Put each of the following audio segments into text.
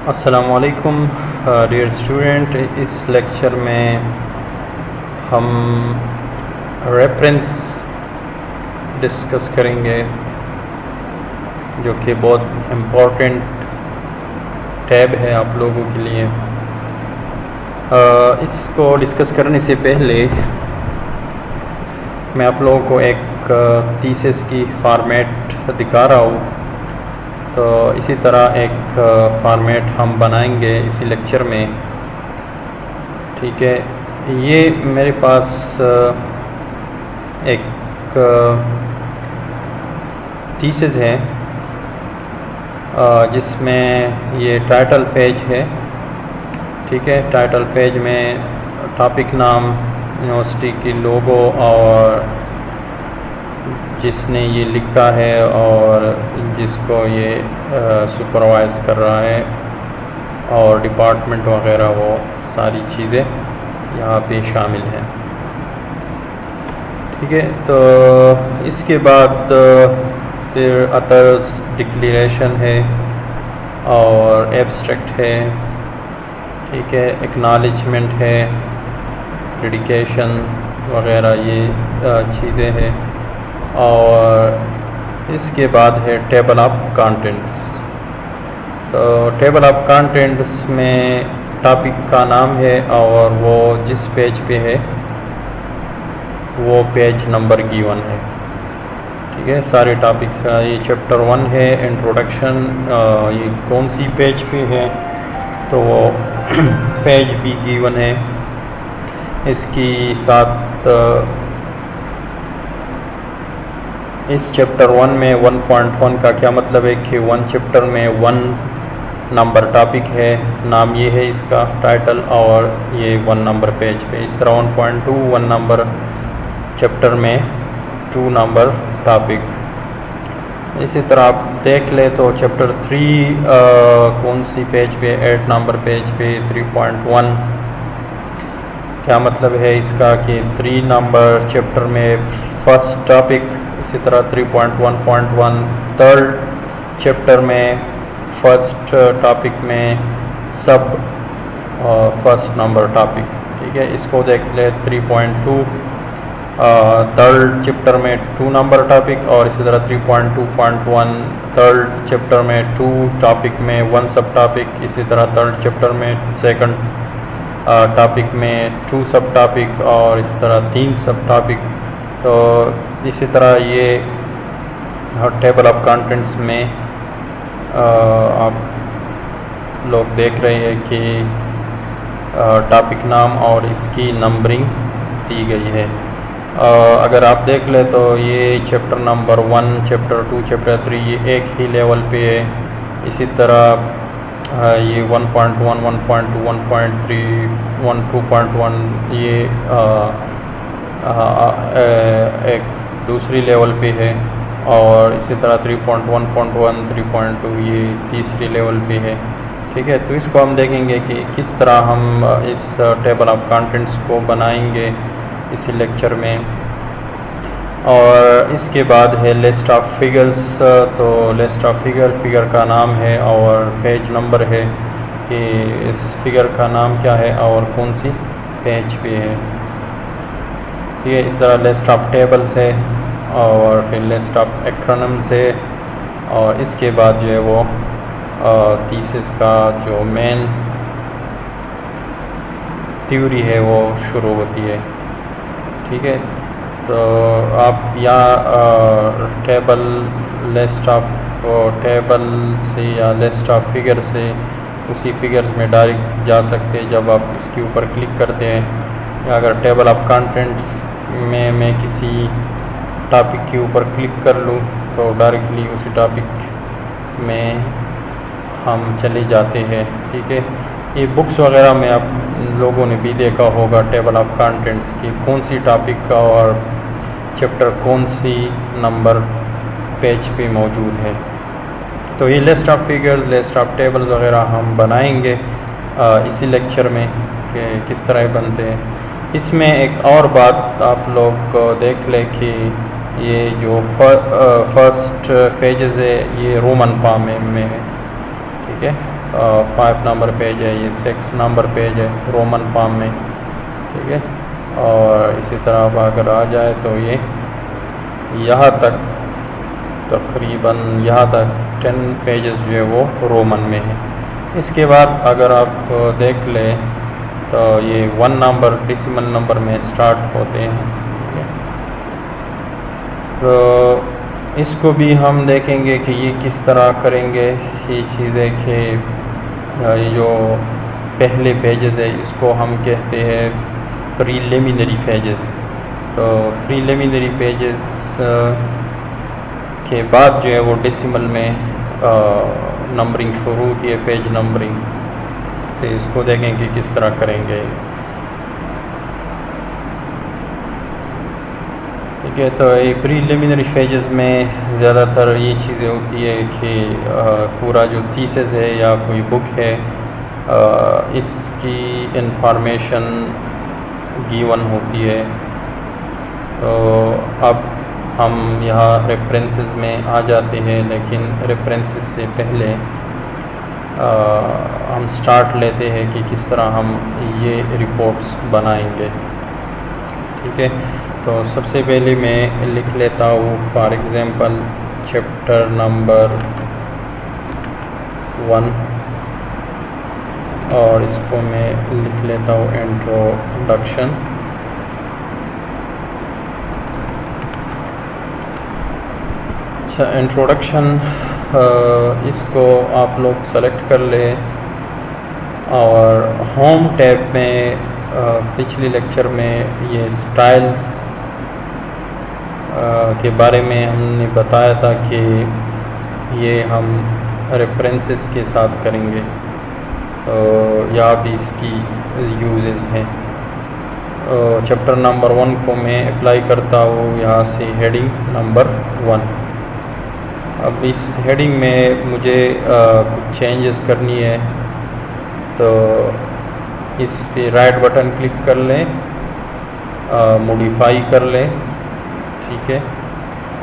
अस्सलामुअलैकुम dear student. इस lecture में हम रेफरेंस डिस्कस करेंगे जो कि बहुत इम्पोर्टेंट टैब है आप लोगों के लिए। इसको डिस्कस करने से पहले मैं आप लोगों को एक थीसिस की फॉर्मेट दिखा रहा हूँ। तो इसी तरह एक फॉर्मेट हम बनाएंगे इसी लेक्चर में, ठीक है। ये मेरे पास एक थीसिस है जिसमें ये टाइटल पेज है, ठीक है। टाइटल पेज में टॉपिक नाम, यूनिवर्सिटी की लोगो और जिसने ये लिखा है और जिसको ये सुपरवाइज़ कर रहा है और डिपार्टमेंट वगैरह, वो सारी चीज़ें यहाँ पे शामिल हैं, ठीक है। तो इसके बाद फिर अदर्स डिक्लेरेशन है और एब्स्ट्रैक्ट है, ठीक है। एक्नॉलेजमेंट है, डेडिकेशन वगैरह ये चीज़ें हैं। और इसके बाद है टेबल ऑफ कंटेंट्स। तो टेबल ऑफ कंटेंट्स में टॉपिक का नाम है और वो जिस पेज पे है वो पेज नंबर गिवन है, ठीक है। सारे टॉपिक्स का ये चैप्टर 1 है, इंट्रोडक्शन। ये कौन सी पेज पे है तो वो पेज भी गिवन है। इसकी साथ इस चैप्टर 1 में 1.1 का क्या मतलब है कि 1 चैप्टर में 1 नंबर टॉपिक है, नाम ये है इसका टाइटल, और ये 1 नंबर पेज पे। इस तरह 1.2 1 नंबर चैप्टर में 2 नंबर टॉपिक। इसी तरह आप देख ले तो चैप्टर 3 कौन सी पेज पे, 8 नंबर पेज पे 3.1। क्या मतलब है इसका कि 3 नंबर चैप्टर में फर्स्ट टॉपिक। इसी तरह 3.1.1 थर्ड चैप्टर में फर्स्ट टॉपिक में सब फर्स्ट नंबर टॉपिक, ठीक है। इसको देख ले 3.2 थर्ड चैप्टर में 2 नंबर टॉपिक, और इसी तरह 3.2.1 थर्ड चैप्टर में 2 टॉपिक में 1 सब टॉपिक। इसी तरह थर्ड चैप्टर में सेकंड टॉपिक में 2 सब टॉपिक, और इसी तरह 3 सब टॉपिक। तो इसी तरह ये टेबल ऑफ कंटेंट्स में आप लोग देख रहे हैं कि टॉपिक नाम और इसकी नंबरिंग दी गई है। अगर आप देख ले तो ये चैप्टर नंबर 1, चैप्टर 2, चैप्टर 3 ये एक ही लेवल पे है। इसी तरह ये 1.1, 1.2, 1.3, 1, 2.1 ये एक दूसरी लेवल पे है, और इसी तरह 3.1.1, 3.2 ये तीसरी लेवल पे है, ठीक है। तो इसको हम देखेंगे कि किस तरह हम इस टेबल ऑफ कंटेंट्स को बनाएंगे इसी लेक्चर में। और इसके बाद है लिस्ट ऑफ फिगर्स। तो लिस्ट ऑफ फिगर का नाम है और पेज नंबर है कि इस फिगर का नाम क्या है और कौन सी पेज पे है, ठीक है। इस तरह लिस्ट ऑफ टेबल्स है और फिर लिस्ट ऑफ एक्रोनिम्स है, और इसके बाद जो है वो थीसिस का जो मेन थ्योरी है वो शुरू होती है, ठीक है। तो आप यहाँ टेबल लिस्ट ऑफ टेबल से या लिस्ट ऑफ फिगर से उसी फिगर्स में डायरेक्ट जा सकते हैं जब आप इसके ऊपर क्लिक करते हैं। या अगर टेबल ऑफ कंटेंट्स में मैं किसी टॉपिक के ऊपर क्लिक कर लूँ तो डायरेक्टली उसी टॉपिक में हम चले जाते हैं, ठीक है। ये बुक्स वगैरह में आप लोगों ने भी देखा होगा टेबल ऑफ कंटेंट्स की कौन सी टॉपिक का और चैप्टर कौन सी नंबर पेज पे मौजूद है। तो ये list of figures, list of tables वगैरह हम बनाएंगे इसी लेक्चर में कि किस तरह बनते हैं। इसमें एक और बात आप लोग देख लें कि ये जो फर्स्ट पेजेस है ये रोमन फॉर्म में है, ठीक है। 5 नंबर पेज है, ये 6 नंबर पेज है रोमन फॉर्म में, ठीक है। और इसी तरह अब अगर आ जाए तो ये यहाँ तक तकरीबन यहाँ तक 10 पेजेस जो है वो रोमन में है। इसके बाद अगर आप देख लें तो ये 1 नंबर डेसिमल नंबर में स्टार्ट होते हैं, ठीक है। तो इसको भी हम देखेंगे कि ये किस तरह करेंगे ये चीज़ें कि ये जो पहले पेजेस है इसको हम कहते हैं प्रीलिमिनरी पेजेस। तो प्रीलिमिनरी पेजेस के बाद जो है वो डेसिमल में नंबरिंग शुरू होती है, पेज नंबरिंग। तो इसको देखें कि किस तरह करेंगे, ठीक है। तो ये प्रीलिमिनरी फेजेस में ज़्यादातर ये चीज़ें होती है कि पूरा जो थीसिस है या कोई बुक है इसकी इंफॉर्मेशन गिवन होती है। तो अब हम यहाँ रेफरेंसेस में आ जाते हैं, लेकिन रेफरेंसेस से पहले हम स्टार्ट लेते हैं कि किस तरह हम ये रिपोर्ट्स बनाएंगे, ठीक है। तो सबसे पहले मैं लिख लेता हूँ फॉर एग्ज़ाम्पल चैप्टर नंबर 1 और इसको मैं लिख लेता हूँ इंट्रोडक्शन। अच्छा, इंट्रोडक्शन इसको आप लोग सेलेक्ट कर ले और होम टैब में पिछले लेक्चर में ये स्टाइल्स के बारे में हमने बताया था कि ये हम रेफरेंसेस के साथ करेंगे। तो यहाँ भी इसकी यूजेस हैं। चैप्टर नंबर 1 को मैं अप्लाई करता हूँ यहाँ से हेडिंग नंबर 1। अब इस हेडिंग में मुझे कुछ चेंजेस करनी है, तो इस पे राइट बटन क्लिक कर लें, मॉडिफाई कर लें, ठीक है।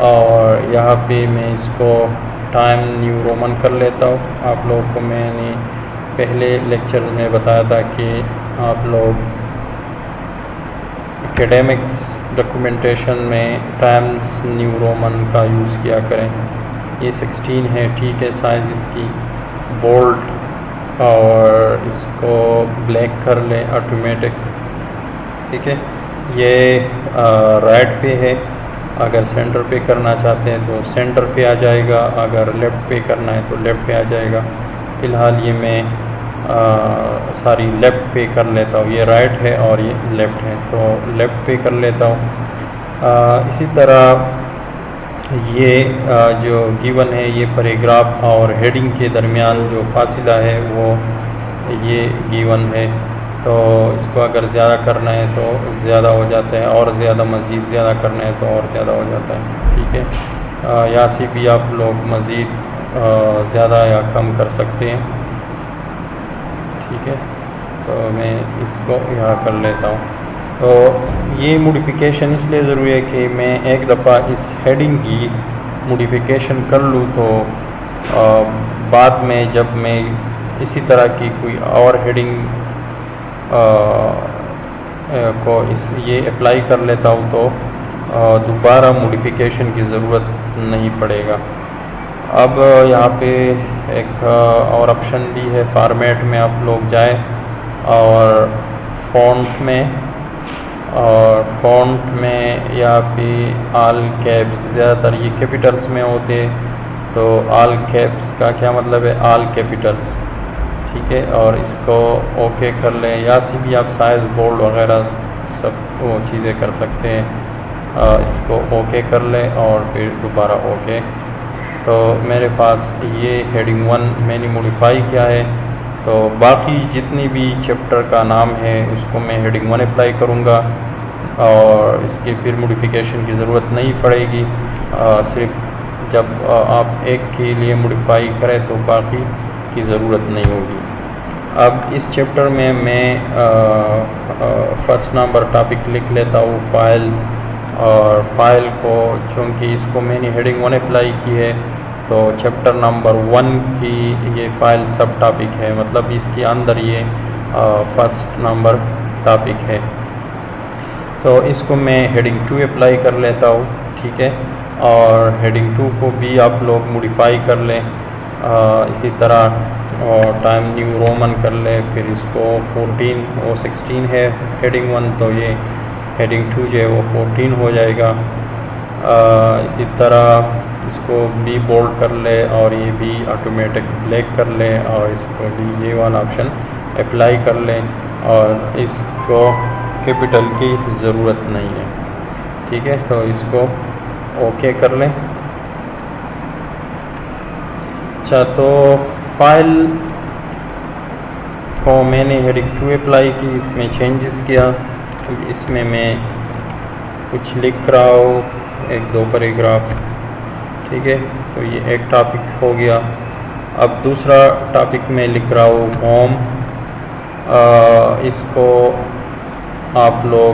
और यहाँ पे मैं इसको टाइम न्यू रोमन कर लेता हूँ। आप लोगों को मैंने पहले लेक्चर में बताया था कि आप लोग एकेडमिक्स डॉक्यूमेंटेशन में टाइम्स न्यू रोमन का यूज़ किया करें। ये 16 है, ठीक है। साइज़ इसकी बोल्ड और इसको ब्लैक कर लें ऑटोमेटिक, ठीक है। ये राइट पे है, अगर सेंटर पे करना चाहते हैं तो सेंटर पे आ जाएगा, अगर लेफ़्ट पे करना है तो लेफ़्ट पे आ जाएगा। फ़िलहाल ये मैं सारी लेफ़्ट पे कर लेता हूँ। ये राइट है और ये लेफ़्ट है, तो लेफ़्ट पे कर लेता हूँ। इसी तरह ये जो गिवन है ये पैराग्राफ और हेडिंग के दरमियान जो फासिला है वो ये गिवन है। तो इसको अगर ज़्यादा करना है तो ज़्यादा हो जाता है, और ज़्यादा मज़ीद ज़्यादा करना है तो और ज़्यादा हो जाता है, ठीक है। यहाँ से भी आप लोग मज़ीद ज़्यादा या कम कर सकते हैं, ठीक है। तो मैं इसको यहाँ कर लेता हूँ। तो ये मॉडिफिकेशन इसलिए ज़रूरी है कि मैं एक दफ़ा इस हेडिंग की मॉडिफिकेशन कर लूँ तो बाद में जब मैं इसी तरह की कोई और हेडिंग को ये अप्लाई कर लेता हूँ तो दोबारा मॉडिफिकेशन की ज़रूरत नहीं पड़ेगा। अब यहाँ पे एक और ऑप्शन भी है, फॉर्मेट में आप लोग जाएं और फ़ॉन्ट में, और फ़ॉन्ट में यहाँ पे ऑल कैप्स, ज़्यादातर ये कैपिटल्स में होते, तो ऑल कैप्स का क्या मतलब है, ऑल कैपिटल्स, ठीक है। और इसको ओके कर लें। या से भी आप साइज़ बोल्ड वगैरह सब वो चीज़ें कर सकते हैं। इसको ओके कर लें और फिर दोबारा ओके। तो मेरे पास ये हेडिंग 1 मैंने मॉडिफाई किया है। तो बाकी जितनी भी चैप्टर का नाम है उसको मैं हेडिंग 1 अप्लाई करूँगा और इसकी फिर मॉडिफिकेशन की ज़रूरत नहीं पड़ेगी। सिर्फ जब आप एक के लिए मॉडिफाई करें तो बाकी की ज़रूरत नहीं होगी। अब इस चैप्टर में मैं फर्स्ट नंबर टॉपिक लिख लेता हूँ फाइल, और फाइल को चूँकि इसको मैंने हेडिंग 1 अप्लाई की है तो चैप्टर नंबर 1 की ये फ़ाइल सब टॉपिक है, मतलब इसके अंदर ये फर्स्ट नंबर टॉपिक है। तो इसको मैं हेडिंग 2 अप्लाई कर लेता हूँ, ठीक है। और हेडिंग 2 को भी आप लोग मॉडिफाई कर लें इसी तरह, और टाइम न्यू रोमन कर ले, फिर इसको 14 वो 16 है हेडिंग 1, तो ये हेडिंग 2 जो है वो 14 हो जाएगा। इसी तरह इसको भी बोल्ड कर ले और ये भी ऑटोमेटिक ब्लैक कर ले, और इसको भी ये वाला ऑप्शन अप्लाई कर लें, और इसको कैपिटल की ज़रूरत नहीं है, ठीक है। तो इसको ओके कर लें। अच्छा, तो फाइल को मैंने हेडिंग 2 अप्लाई की, इसमें चेंजेस किया, इसमें मैं कुछ लिख रहा हूँ, 1-2 पैराग्राफ, ठीक है। तो ये एक टॉपिक हो गया। अब दूसरा टॉपिक में लिख रहा हूँ होम। इसको आप लोग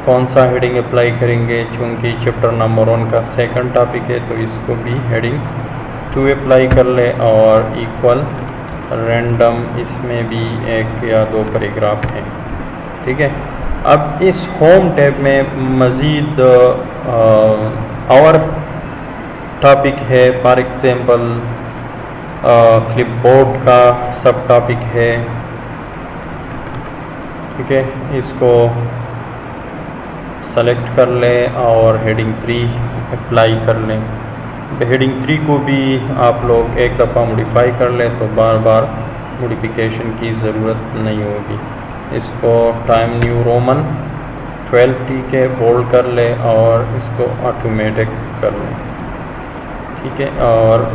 कौन सा हेडिंग अप्लाई करेंगे, चूँकि चैप्टर नंबर 1 का सेकंड टॉपिक है, तो इसको भी हेडिंग 2 अप्लाई कर ले, और इक्वल रैंडम, इसमें भी 1 या 2 पैराग्राफ हैं, ठीक है। अब इस होम टैब में मज़ीद और टॉपिक है, फॉर एग्ज़ाम्पल क्लिपबोर्ड का सब टॉपिक है, ठीक है। इसको सेलेक्ट कर लें और हेडिंग 3 अप्लाई कर लें। हेडिंग 3 को भी आप लोग एक दफ़ा मॉडिफाई कर लें तो बार बार मॉडिफिकेशन की ज़रूरत नहीं होगी। इसको टाइम न्यू रोमन 12 टी के बोल्ड कर ले और इसको ऑटोमेटिक कर लें, ठीक है। और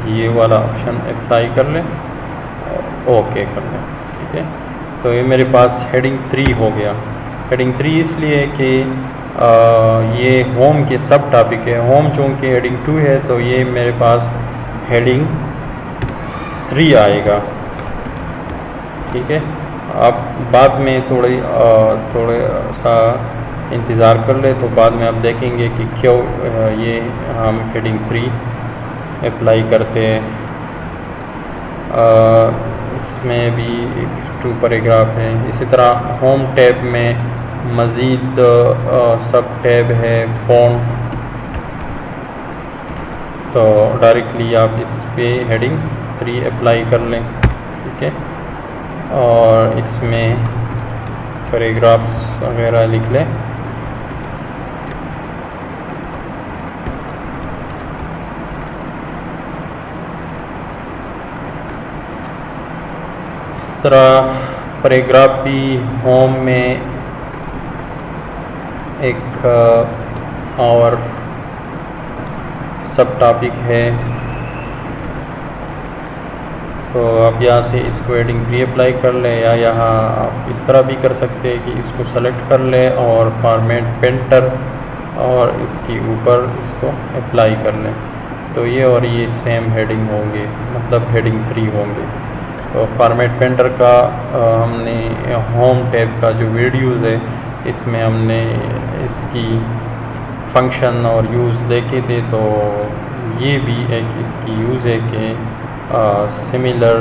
ये वाला ऑप्शन अप्लाई कर लें, ओके कर लें, ठीक है। तो ये मेरे पास हेडिंग 3 हो गया। हेडिंग 3 इसलिए कि ये होम के सब टॉपिक है। होम चूँकि हेडिंग 2 है तो ये मेरे पास हेडिंग 3 आएगा, ठीक है। आप बाद में थोड़े सा इंतज़ार कर ले, तो बाद में आप देखेंगे कि क्यों ये हम हेडिंग 3 अप्लाई करते हैं। इसमें भी 2 पैराग्राफ है। इसी तरह होम टैब में मज़ीद सब टैब है, फ़ॉन्ट, तो डायरेक्टली आप इस पे हेडिंग 3 अप्लाई कर लें, ठीक है। और इसमें पैराग्राफ्स वगैरह लिख लें। इस तरह पैराग्राफ भी होम में एक और सब टॉपिक है, तो आप यहाँ से इसको हेडिंग 3 अप्लाई कर लें, या यहाँ आप इस तरह भी कर सकते हैं कि इसको सेलेक्ट कर लें और फॉर्मेट पेंटर और इसके ऊपर इसको अप्लाई कर लें, तो ये और ये सेम हेडिंग होंगे, मतलब हेडिंग 3 होंगे। तो फॉर्मेट पेंटर का हमने होम टैब का जो वीडियोज़ है इसमें हमने इसकी फंक्शन और यूज़ देखे थे, तो ये भी एक इसकी यूज़ है कि सिमिलर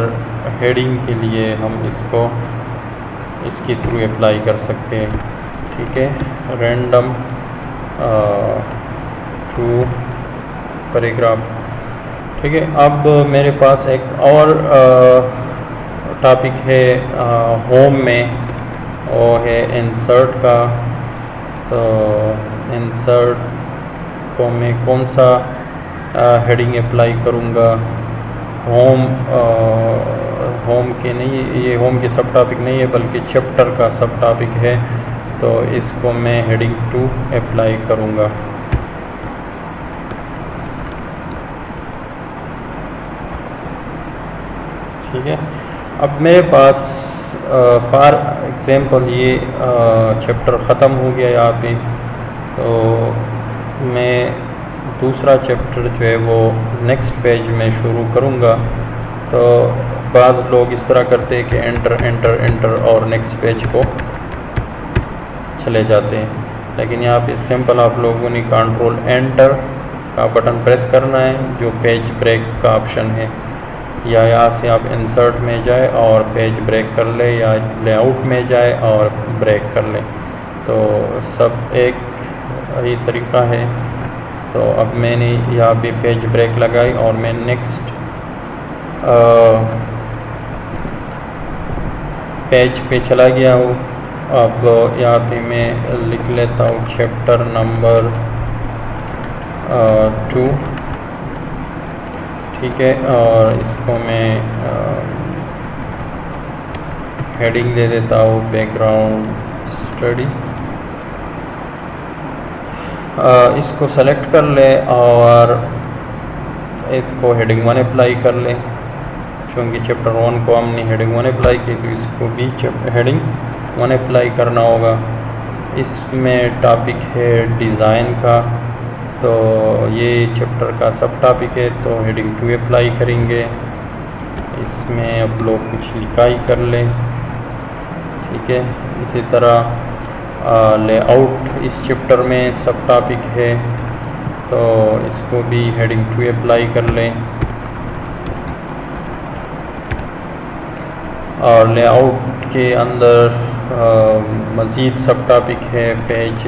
हेडिंग के लिए हम इसको इसके थ्रू अप्लाई कर सकते हैं, ठीक है। रैंडम 2 पैराग्राफ, ठीक है। अब मेरे पास एक और टॉपिक है होम में, वो है इंसर्ट का। तो इंसर्ट को मैं कौन सा हेडिंग अप्लाई करूँगा, होम के नहीं, ये होम के सब टॉपिक नहीं है बल्कि चैप्टर का सब टॉपिक है, तो इसको मैं हेडिंग 2 अप्लाई करूँगा, ठीक है। अब मेरे पास फॉर एग्ज़ाम्पल ये चैप्टर ख़त्म हो गया यहाँ पे, तो मैं दूसरा चैप्टर जो है वो नेक्स्ट पेज में शुरू करूँगा। तो बाज़ लोग इस तरह करते हैं कि एंटर एंटर एंटर और नेक्स्ट पेज को चले जाते हैं, लेकिन यहाँ पे सिंपल आप लोगों ने कंट्रोल एंटर का बटन प्रेस करना है जो पेज ब्रेक का ऑप्शन है, या यहाँ से आप इंसर्ट में जाए और पेज ब्रेक कर ले, या लेआउट में जाए और ब्रेक कर ले। तो सब एक ही तरीका है। तो अब मैंने यहाँ पे पेज ब्रेक लगाई और मैं नेक्स्ट पेज पे चला गया हूँ। अब यहाँ पे मैं लिख लेता हूँ चैप्टर नंबर 2, ठीक है। और इसको मैं हेडिंग दे देता हूँ बैकग्राउंड स्टडी। इसको सेलेक्ट कर ले और इसको हेडिंग 1 अप्लाई कर ले। क्योंकि चैप्टर 1 को हमने हेडिंग 1 अप्लाई की, तो इसको भी हेडिंग 1 अप्लाई करना होगा। इसमें टॉपिक है डिज़ाइन का, तो ये चैप्टर का सब टॉपिक है, तो हेडिंग 2 अप्लाई करेंगे। इसमें आप लोग कुछ लिखाई कर लें, ठीक है। इसी तरह लेआउट इस चैप्टर में सब टॉपिक है, तो इसको भी हेडिंग 2 अप्लाई कर लें। और लेआउट के अंदर मज़ीद सब टॉपिक है पेज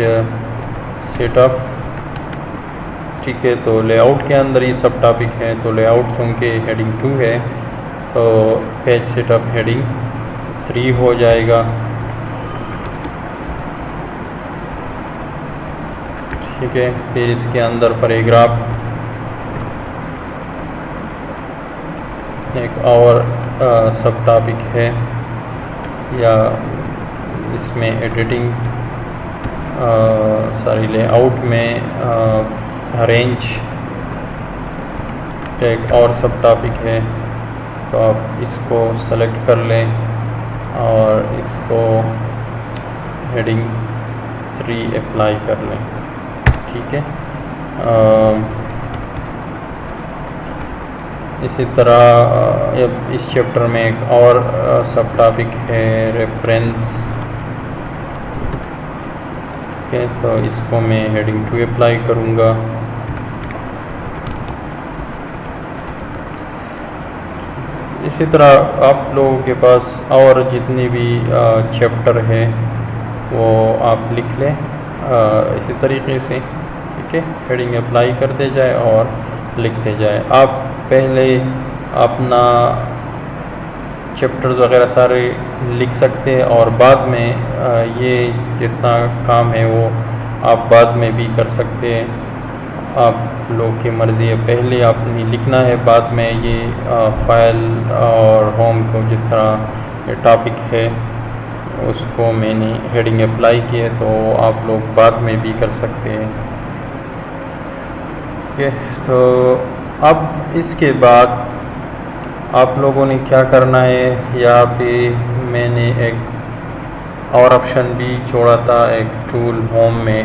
सेटअप, ठीक है। तो लेआउट के अंदर ही सब टॉपिक है, तो लेआउट चूँकि हेडिंग 2 है तो पेज सेटअप हेडिंग 3 हो जाएगा, ठीक है। फिर इसके अंदर पैराग्राफ एक और सब टॉपिक है, या इसमें एडिटिंग सारी लेआउट में अरेंज एक और सब टॉपिक है। तो आप इसको सेलेक्ट कर लें और इसको हेडिंग 3 अप्लाई कर लें, ठीक है। इसी तरह इस चैप्टर में एक और सब टॉपिक है रेफरेंस, ठीक है। तो इसको मैं हेडिंग 2 अप्लाई करूँगा। इसी तरह आप लोगों के पास और जितनी भी चैप्टर है वो आप लिख लें इसी तरीके से, ठीक है। हेडिंग अप्लाई करते जाए और लिखते जाए। आप पहले अपना चैप्टर्स वगैरह सारे लिख सकते हैं और बाद में ये जितना काम है वो आप बाद में भी कर सकते हैं, आप लोग की मर्ज़ी है। पहले आपने लिखना है, बाद में ये फाइल और होम को जिस तरह ये टॉपिक है उसको मैंने हेडिंग अप्लाई की है, तो आप लोग बाद में भी कर सकते हैं, ठीक है। तो अब इसके बाद आप लोगों ने क्या करना है, यहाँ पे मैंने एक और ऑप्शन भी छोड़ा था, एक टूल होम में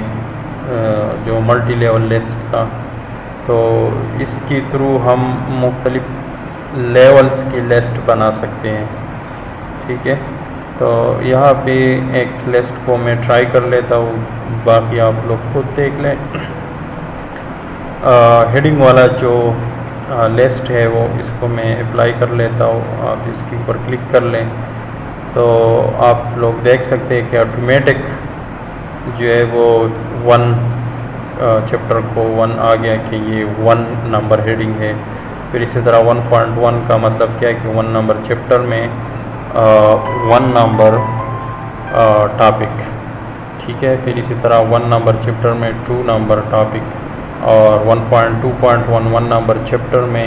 जो मल्टी लेवल लिस्ट था। तो इसके थ्रू हम मुख्तलिफ लेवल्स की लिस्ट बना सकते हैं, ठीक है। तो यहाँ पे एक लिस्ट को मैं ट्राई कर लेता हूँ, बाकी आप लोग खुद देख लें। हेडिंग वाला जो लिस्ट है वो इसको मैं अप्लाई कर लेता हूँ। आप इसके ऊपर क्लिक कर लें तो आप लोग देख सकते हैं कि ऑटोमेटिक जो है वो 1 चैप्टर को 1 आ गया कि ये 1 नंबर हेडिंग है। फिर इसी तरह 1.1 का मतलब क्या है कि 1 नंबर चैप्टर में 1 नंबर टॉपिक, ठीक है। फिर इसी तरह 1 नंबर चैप्टर में 2 नंबर टॉपिक, और 1.2.1 1 नंबर चैप्टर में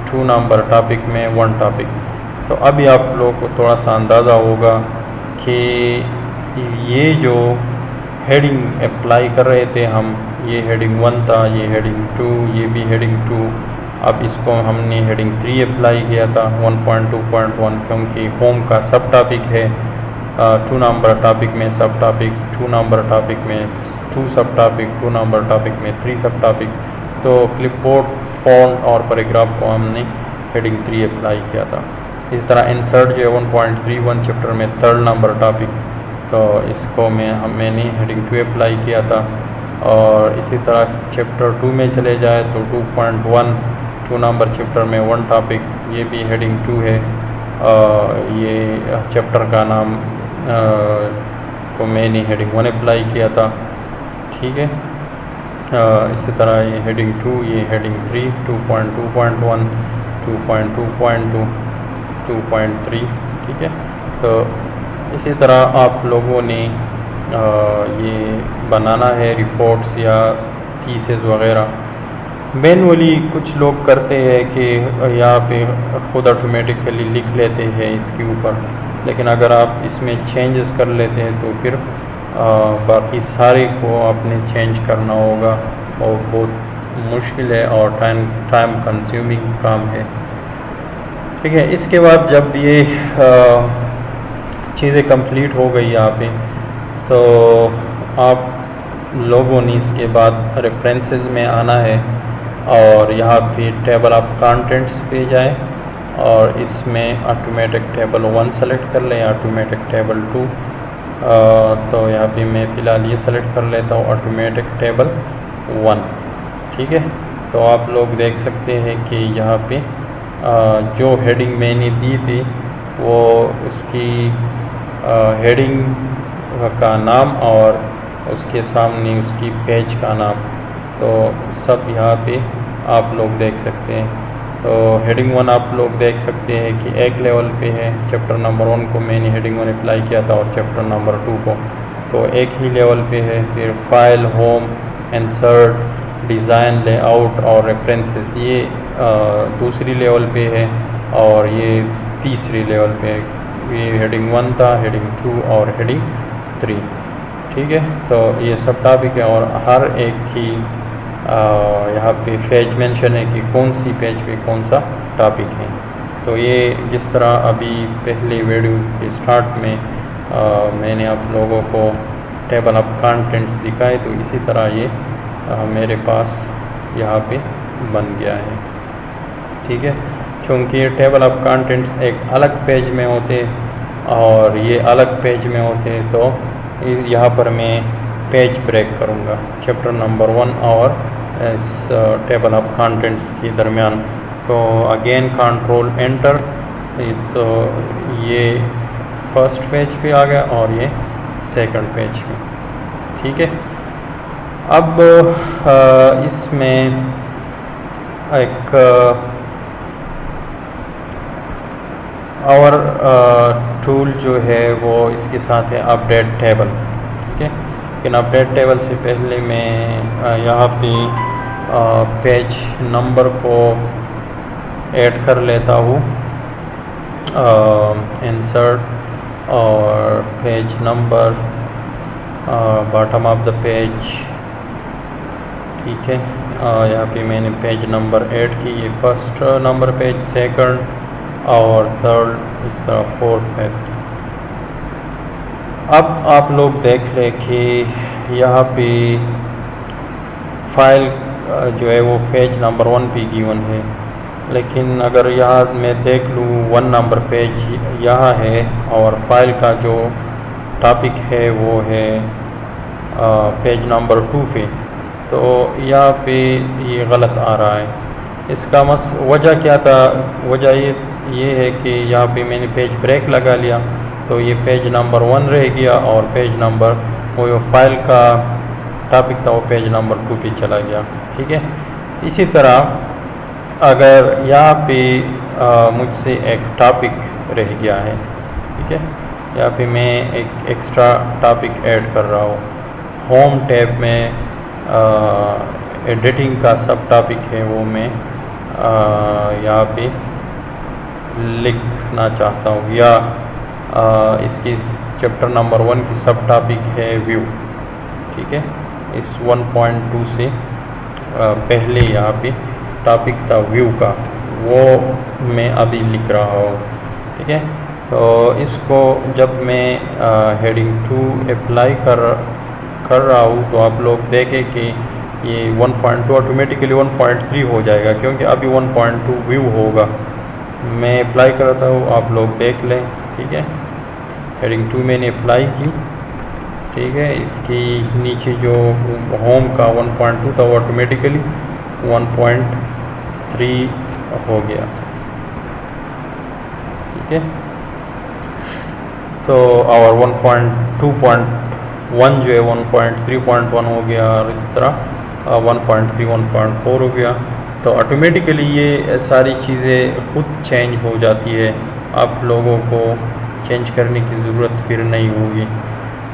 2 नंबर टॉपिक में 1 टॉपिक। तो अभी आप लोगों को थोड़ा सा अंदाज़ा होगा कि ये जो हेडिंग अप्लाई कर रहे थे हम, ये हेडिंग 1 था, ये हेडिंग 2, ये भी हेडिंग 2। अब इसको हमने हेडिंग 3 अप्लाई किया था 1.2.1, क्योंकि होम का सब टॉपिक है। 2 नंबर टॉपिक में सब टॉपिक, 2 नंबर टॉपिक में 2 सब टॉपिक, 2 नंबर टॉपिक में 3 सब टॉपिक। तो क्लिपबोर्ड, फॉन्ट और पैराग्राफ को हमने हेडिंग 3 अप्लाई किया था। इस तरह इंसर्ट जो है 1.31 चैप्टर में 3rd नंबर टॉपिक, तो इसको मैंने हेडिंग 2 अप्लाई किया था। और इसी तरह चैप्टर 2 में चले जाए तो 2.1 2 नंबर चैप्टर में 1 टॉपिक, ये भी हेडिंग 2 है। ये चैप्टर का नाम को मैंने हेडिंग 1 अप्लाई किया था, ठीक है। इसी तरह ये हेडिंग 2, ये हेडिंग 3, 2.2.1, 2.2.2, 2.3, ठीक है। तो इसी तरह आप लोगों ने ये बनाना है रिपोर्ट्स या थीसिस वगैरह। मैनुअली कुछ लोग करते हैं कि यहाँ पे खुद ऑटोमेटिकली लिख लेते हैं इसके ऊपर, लेकिन अगर आप इसमें चेंजेस कर लेते हैं तो फिर बाकी सारे को आपने चेंज करना होगा और बहुत मुश्किल है और टाइम कंज्यूमिंग काम है, ठीक है। इसके बाद जब ये चीज़ें कंप्लीट हो गई यहाँ पे, तो आप लोगों ने इसके बाद रेफरेंसेस में आना है और यहाँ पे टेबल ऑफ कंटेंट्स पे जाए और इसमें ऑटोमेटिक टेबल 1 सेलेक्ट कर लें, ऑटोमेटिक टेबल 2। तो यहाँ पे मैं फ़िलहाल ये सेलेक्ट कर लेता हूँ ऑटोमेटिक टेबल 1, ठीक है। तो आप लोग देख सकते हैं कि यहाँ पे जो हेडिंग मैंने दी थी वो उसकी हेडिंग का नाम और उसके सामने उसकी पेज का नाम, तो सब यहाँ पे आप लोग देख सकते हैं। तो हेडिंग 1 आप लोग देख सकते हैं कि एक लेवल पे है। चैप्टर नंबर 1 को मैंने हेडिंग 1 अप्लाई किया था और चैप्टर नंबर 2 को तो एक ही लेवल पे है। फिर file, home, insert, design, layout और रेफरेंसेस ये दूसरी लेवल पे है और ये तीसरी लेवल पे है। ये हेडिंग 1 था, हेडिंग 2 और हेडिंग 3, ठीक है। तो ये सब टॉपिक है और हर एक की यहाँ पे पेज मेंशन है कि कौन सी पेज पे कौन सा टॉपिक है। तो ये जिस तरह अभी पहले वीडियो के स्टार्ट में मैंने आप लोगों को टेबल ऑफ कंटेंट्स दिखाए, तो इसी तरह ये मेरे पास यहाँ पे बन गया है, ठीक है। क्योंकि ये टेबल ऑफ कंटेंट्स एक अलग पेज में होते और ये अलग पेज में होते, तो यहाँ पर मैं पेज ब्रेक करूँगा चैप्टर नंबर 1 और इस टेबल ऑफ कंटेंट्स के दरमियान। तो अगेन कंट्रोल एंटर, तो ये फर्स्ट पेज पे आ गया और ये सेकंड पेज पे, ठीक है। अब इसमें एक और टूल जो है वो इसके साथ है अपडेट टेबल, ठीक है। लेकिन अपडेट टेबल से पहले मैं यहाँ पे पेज नंबर को ऐड कर लेता हूँ, इंसर्ट और page number, bottom of the page, ठीक है। यहाँ पे मैंने पेज नंबर ऐड की, ये फर्स्ट नंबर पेज, सेकंड और थर्ड, इस तरह फोर्थ पेज। अब आप लोग देख लें कि यहाँ पे फाइल जो है वो पेज नंबर 1 पे गिवन है, लेकिन अगर यहाँ मैं देख लूँ 1 नंबर पेज यहाँ है और फाइल का जो टॉपिक है वो है पेज नंबर 2 पे, तो यहाँ पे ये गलत आ रहा है। इसका वजह क्या था? वजह ये है कि यहाँ पे मैंने पेज ब्रेक लगा लिया तो ये पेज नंबर 1 रह गया और पेज नंबर वो फाइल का टॉपिक था वो पेज नंबर 2 पे चला गया, ठीक है। इसी तरह अगर यहाँ पे मुझसे एक टॉपिक रह गया है, ठीक है, यहाँ पे मैं एक एक्स्ट्रा टॉपिक ऐड कर रहा हूँ। होम टैब में एडिटिंग का सब टॉपिक है वो मैं यहाँ पे लिखना चाहता हूँ, या इसकी चैप्टर नंबर 1 की सब टॉपिक है व्यू, ठीक है। इस 1.2 से पहले यहाँ पे टॉपिक था व्यू का, वो मैं अभी लिख रहा हूँ, ठीक है। तो इसको जब मैं हेडिंग 2 अप्लाई कर रहा हूँ तो आप लोग देखें कि ये 1.2 ऑटोमेटिकली 1.3 हो जाएगा, क्योंकि अभी 1.2 व्यू होगा। मैं अप्लाई करता हूँ, आप लोग देख लें, ठीक है। हेडिंग 2 मैंने अप्लाई की, ठीक है। इसकी नीचे जो होम का 1.2 था वो ऑटोमेटिकली 1.3 हो गया, ठीक है। तो और 1.2.1 जो है 1.3.1 हो गया, और इस तरह 1.3 1.4 हो गया। तो ऑटोमेटिकली ये सारी चीज़ें खुद चेंज हो जाती है, आप लोगों को चेंज करने की ज़रूरत फिर नहीं होगी।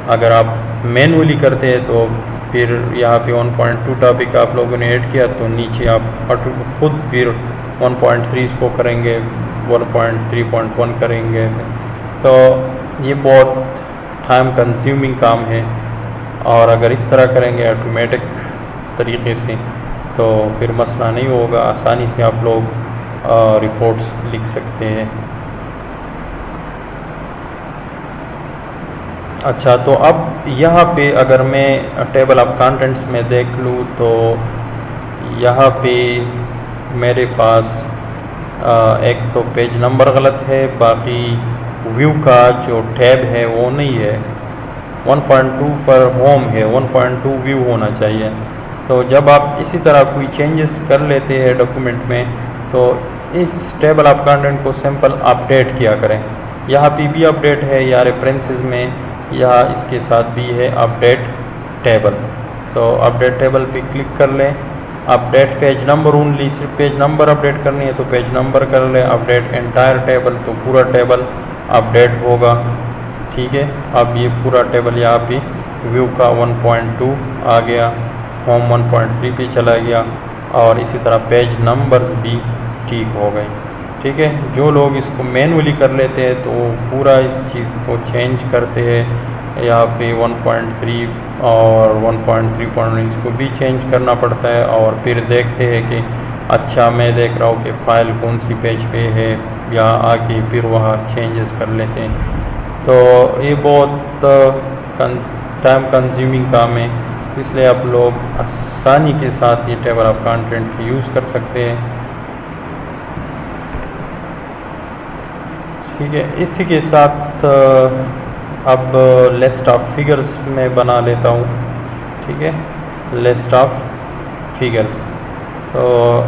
अगर आप मैनुअली करते हैं तो फिर यहाँ पे 1.2 टॉपिक आप लोगों ने ऐड किया तो नीचे आप खुद फिर 1.3 इसको करेंगे, 1.3.1 करेंगे। तो ये बहुत टाइम कंज्यूमिंग काम है, और अगर इस तरह करेंगे ऑटोमेटिक तरीके से तो फिर मसला नहीं होगा, आसानी से आप लोग रिपोर्ट्स लिख सकते हैं। अच्छा, तो अब यहाँ पे अगर मैं टेबल ऑफ कंटेंट्स में देख लूँ तो यहाँ पे मेरे पास एक तो पेज नंबर गलत है, बाकी व्यू का जो टैब है वो नहीं है। 1.2 पर होम है, 1.2 व्यू होना चाहिए। तो जब आप इसी तरह कोई चेंजेस कर लेते हैं डॉक्यूमेंट में तो इस टेबल ऑफ कंटेंट को सिंपल अपडेट किया करें। यहाँ पे भी अपडेट है या रेफरेंसेस में, या इसके साथ भी है अपडेट टेबल। तो अपडेट टेबल पे क्लिक कर लें। अपडेट पेज नंबर ओनली, सिर्फ पेज नंबर अपडेट करनी है तो पेज नंबर कर लें। अपडेट एंटायर टेबल तो पूरा टेबल अपडेट होगा, ठीक है। अब ये पूरा टेबल यहाँ पे व्यू का 1.2 आ गया, होम 1.3 पे चला गया, और इसी तरह पेज नंबर्स भी ठीक हो गए, ठीक है। जो लोग इसको मैनुअली कर लेते हैं तो पूरा इस चीज़ को चेंज करते हैं। यहाँ पे 1.3 और 1.3 इसको भी चेंज करना पड़ता है, और फिर देखते हैं कि अच्छा मैं देख रहा हूँ कि फ़ाइल कौन सी पेज पे है, या आके फिर वहाँ चेंजेस कर लेते हैं। तो ये बहुत टाइम कंज्यूमिंग काम है, इसलिए आप लोग आसानी के साथ ये टेबल ऑफ कंटेंट यूज़ कर सकते हैं, ठीक है। इसी के साथ अब लिस्ट ऑफ फिगर्स में बना लेता हूँ, ठीक है। लिस्ट ऑफ फिगर्स, तो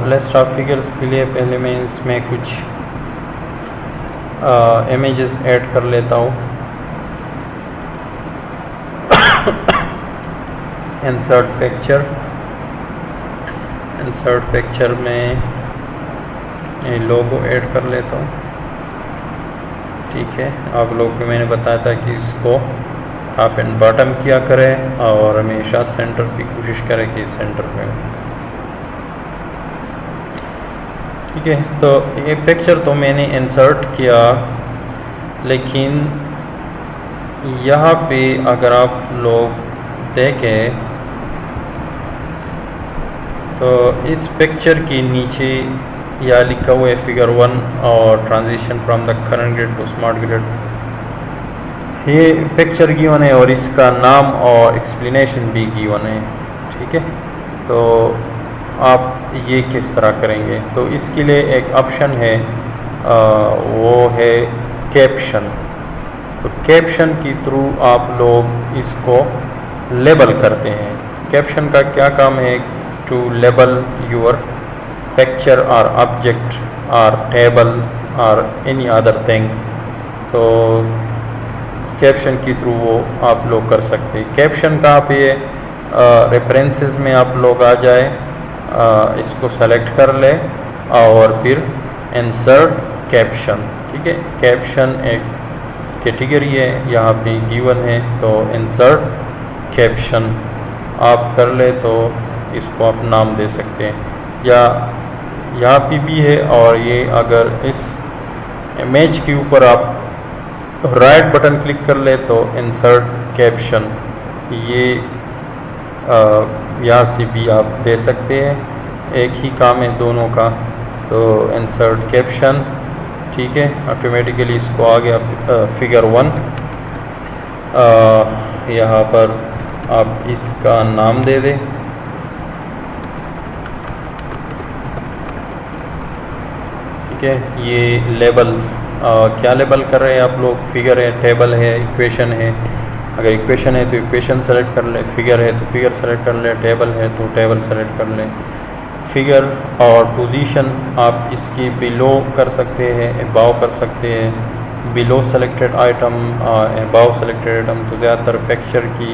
लिस्ट ऑफ फिगर्स के लिए पहले मैं इसमें कुछ इमेजेस ऐड कर लेता हूँ। इंसर्ट पिक्चर, इंसर्ट पिक्चर में ये लोगो ऐड कर लेता हूँ, ठीक है। आप लोगों को मैंने बताया था कि इसको टॉप एंड बॉटम किया करें और हमेशा सेंटर की कोशिश करें कि सेंटर में, ठीक है। तो ये पिक्चर तो मैंने इंसर्ट किया, लेकिन यहाँ पे अगर आप लोग देखें तो इस पिक्चर के नीचे या लिखा हुआ है फिगर 1 और transition from the current grid to smart grid. ये पिक्चर गिवन है और इसका नाम और एक्सप्लेनेशन भी गिवन है, ठीक है। तो आप ये किस तरह करेंगे, तो इसके लिए एक ऑप्शन है, वो है कैप्शन। तो कैप्शन के थ्रू आप लोग इसको लेबल करते हैं। कैप्शन का क्या काम है, टू लेबल योर पिक्चर और ऑब्जेक्ट और टेबल और एनी अदर थिंग। तो कैप्शन के थ्रू वो आप लोग कर सकते हैं। कैप्शन कहाँ पे है, रेफरेंसेस में आप लोग आ जाए, इसको सेलेक्ट कर ले और फिर इंसर्ट कैप्शन, ठीक है। कैप्शन एक कैटेगरी है, यहाँ पे गिवन है, तो इंसर्ट कैप्शन आप कर ले तो इसको आप नाम दे सकते हैं, या यहाँ पे भी है। और ये अगर इस इमेज के ऊपर आप राइट बटन क्लिक कर ले तो इंसर्ट कैप्शन, ये यहाँ से भी आप दे सकते हैं, एक ही काम है दोनों का। तो इंसर्ट कैप्शन, ठीक है। ऑटोमेटिकली इसको आ गया फिगर 1। यहाँ पर आप इसका नाम दे दें, ठीक है। ये लेबल क्या लेबल कर रहे हैं आप लोग, फिगर है, टेबल है, इक्वेशन है, अगर इक्वेशन है तो इक्वेशन सेलेक्ट कर ले, फिगर है तो फिगर सेलेक्ट कर ले, टेबल है तो टेबल सेलेक्ट कर ले। फिगर और पोजीशन आप इसकी बिलो कर सकते हैं, अबाव कर सकते हैं। Below selected item, above selected item, तो ज़्यादातर पिक्चर की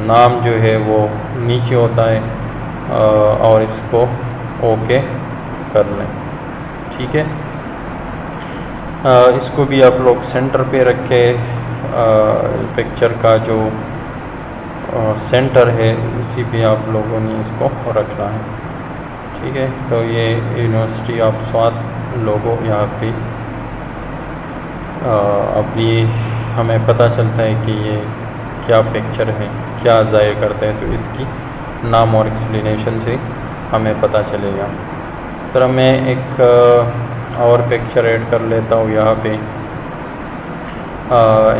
नाम जो है वो नीचे होता है, और इसको ओके कर लें। ठीक है, इसको भी आप लोग सेंटर पे रख के पिक्चर का जो सेंटर है उसी पे आप लोगों ने इसको रखना है। ठीक है, तो ये यूनिवर्सिटी ऑफ स्वात लोगो यहाँ पे अब ये हमें पता चलता है कि ये क्या पिक्चर है, क्या ज़ाहिर करता है, तो इसकी नाम और एक्सप्लेनेशन से हमें पता चलेगा। तो मैं एक और पिक्चर ऐड कर लेता हूँ यहाँ पे,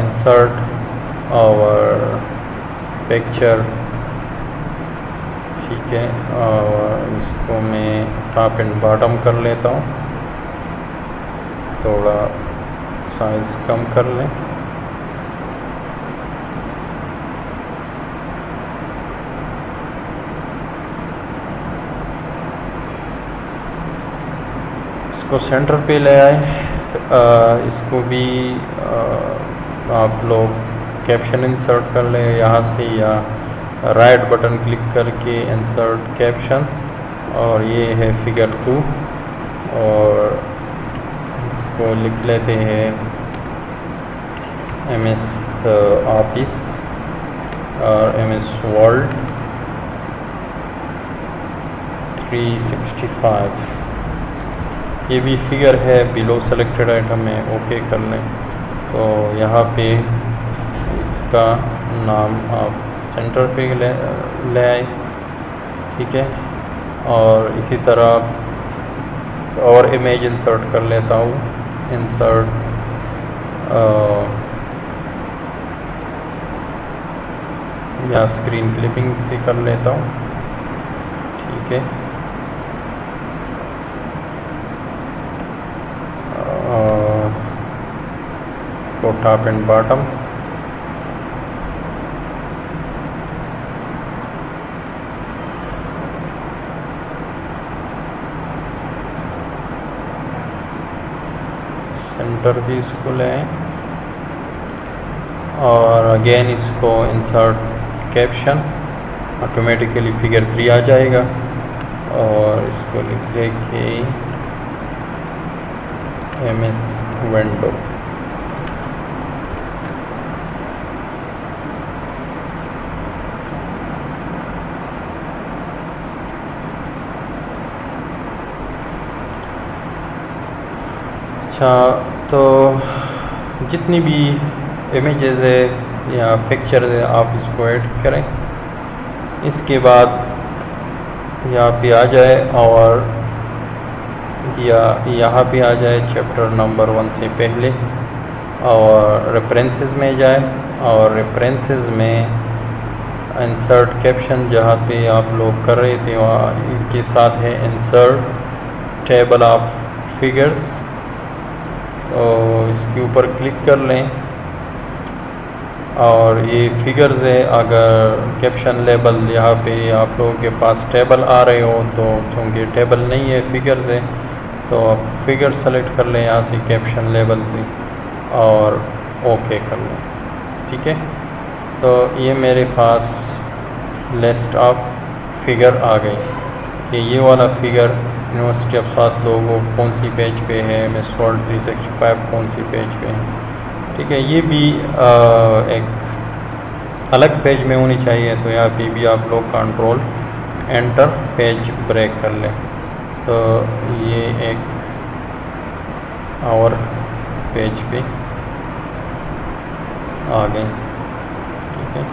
इंसर्ट और पिक्चर। ठीक है, और इसको मैं टॉप एंड बॉटम कर लेता हूँ, थोड़ा साइज कम कर लें। इसको सेंटर पे ले आए। इसको भी आप लोग कैप्शन इंसर्ट कर लें यहाँ से, या राइट बटन क्लिक करके इंसर्ट कैप्शन, और ये है फिगर 2, और इसको लिख लेते हैं MS ऑफिस और MS वर्ल्ड 365। ये भी फिगर है, बिलो सेलेक्टेड आइटम है, ओके कर लें। तो यहाँ पे इसका नाम आप सेंटर पे ले आए। ठीक है, और इसी तरह और इमेज इंसर्ट कर लेता हूँ, इंसर्ट या स्क्रीन क्लिपिंग से कर लेता हूँ। ठीक है, इसको टॉप एंड बॉटम, सेंटर भी इसको ले आए, और अगेन इसको इंसर्ट कैप्शन, ऑटोमेटिकली फिगर 3 आ जाएगा, और इसको लिख लेके MS विंडो। अच्छा, तो जितनी भी इमेजेस है या पिक्चर है आप इसको ऐड करें। इसके बाद यहाँ पे आ जाए, और या यहाँ पे आ जाए चैप्टर नंबर 1 से पहले, और रेफरेंसेस में जाए, और रेफरेंसेस में इंसर्ट कैप्शन जहाँ पे आप लोग कर रहे थे वहाँ इनके साथ है इंसर्ट टेबल ऑफ फिगर्स, तो इसके ऊपर क्लिक कर लें, और ये फिगर्स है। अगर कैप्शन लेबल यहाँ पे आप लोगों के पास टेबल आ रहे हो, तो क्योंकि टेबल नहीं है फिगर्स है, तो आप फिगर सेलेक्ट कर लें यहाँ से कैप्शन लेबल से, और ओके कर लें। ठीक है, तो ये मेरे पास लिस्ट ऑफ फिगर आ गई कि ये वाला फिगर यूनिवर्सिटी ऑफ स्वात लोगो कौन सी पेज पे है, MS वर्ल्ड 365 कौन सी पेज पे है। ठीक है, ये भी एक अलग पेज में होनी चाहिए, तो यहाँ पे भी आप लोग कंट्रोल एंटर पेज ब्रेक कर लें, तो ये एक और पेज पे आ गए। ठीक है,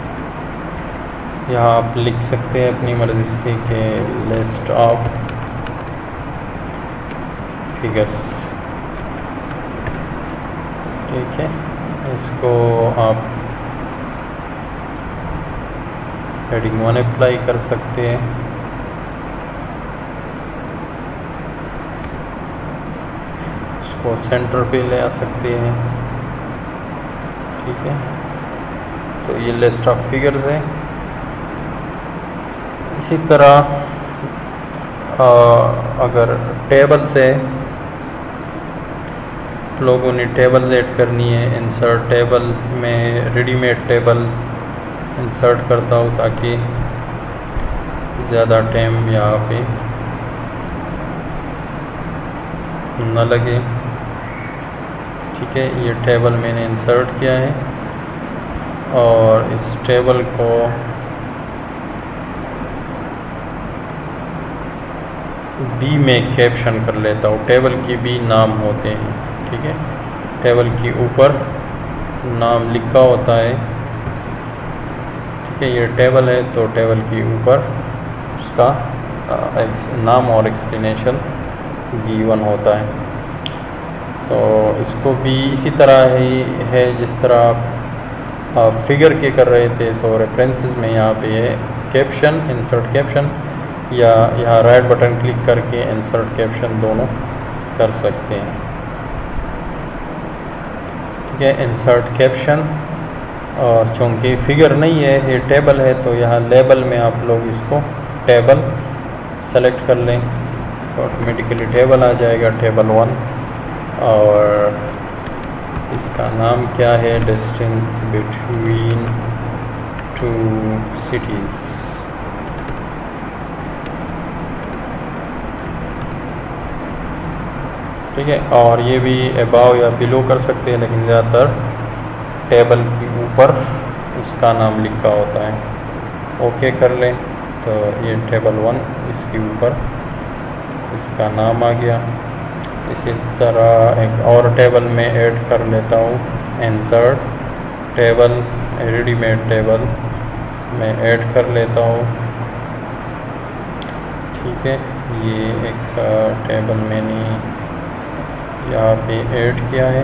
यहाँ आप लिख सकते हैं अपनी मर्ज़ी से कि लिस्ट ऑफ फिगर्स। ठीक है, इसको आप हेडिंग 1 अप्लाई कर सकते हैं। इसको सेंटर पे ले आ सकते हैं। ठीक है, तो ये लिस्ट ऑफ फिगर्स है। इसी तरह अगर टेबल से लोगों ने टेबल्स ऐड करनी है, इंसर्ट टेबल में रेडीमेड टेबल इंसर्ट करता हूँ ताकि ज़्यादा टाइम यहाँ पे न लगे। ठीक है, ये टेबल मैंने इंसर्ट किया है और इस टेबल को बी में कैप्शन कर लेता हूँ। टेबल की बी नाम होते हैं। ठीक है, टेबल के ऊपर नाम लिखा होता है। ठीक है, ये टेबल है तो टेबल के ऊपर उसका नाम और एक्सप्लेनेशन गिवन होता है। तो इसको भी इसी तरह ही है जिस तरह आप फिगर के कर रहे थे। तो रेफरेंसेस में यहाँ पे है कैप्शन, इंसर्ट कैप्शन, या यहाँ राइट बटन क्लिक करके इंसर्ट कैप्शन दोनों कर सकते हैं। ठीक है, इंसर्ट कैप्शन। और चूँकि फिगर नहीं है, ये टेबल है, तो यहाँ लेबल में आप लोग इसको टेबल सेलेक्ट कर लें तो ऑटोमेटिकली टेबल आ जाएगा, टेबल 1। और इसका नाम क्या है, डिस्टेंस बिटवीन टू सिटीज़। ठीक है, और ये भी अबाव या बिलो कर सकते हैं, लेकिन ज़्यादातर टेबल के ऊपर उसका नाम लिखा होता है। ओके कर लें तो ये टेबल 1, इसके ऊपर इसका नाम आ गया। इसी तरह एक और टेबल में ऐड कर लेता हूँ, इंसर्ट टेबल, रेडीमेड टेबल में ऐड कर लेता हूँ। ठीक है, ये एक टेबल मैंने यहाँ पे ऐड किया है।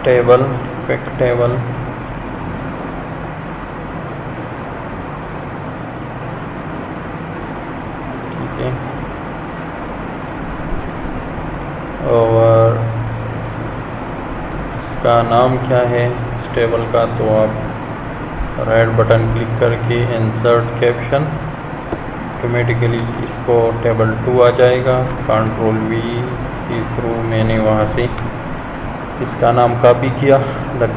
Table, quick table. ठीक है, और इसका नाम क्या है इस टेबल का, तो आप राइट बटन क्लिक करके इंसर्ट कैप्शन, ऑटोमेटिकली इसको टेबल 2 आ जाएगा। कंट्रोल V के थ्रू मैंने वहाँ से इसका नाम कॉपी किया, द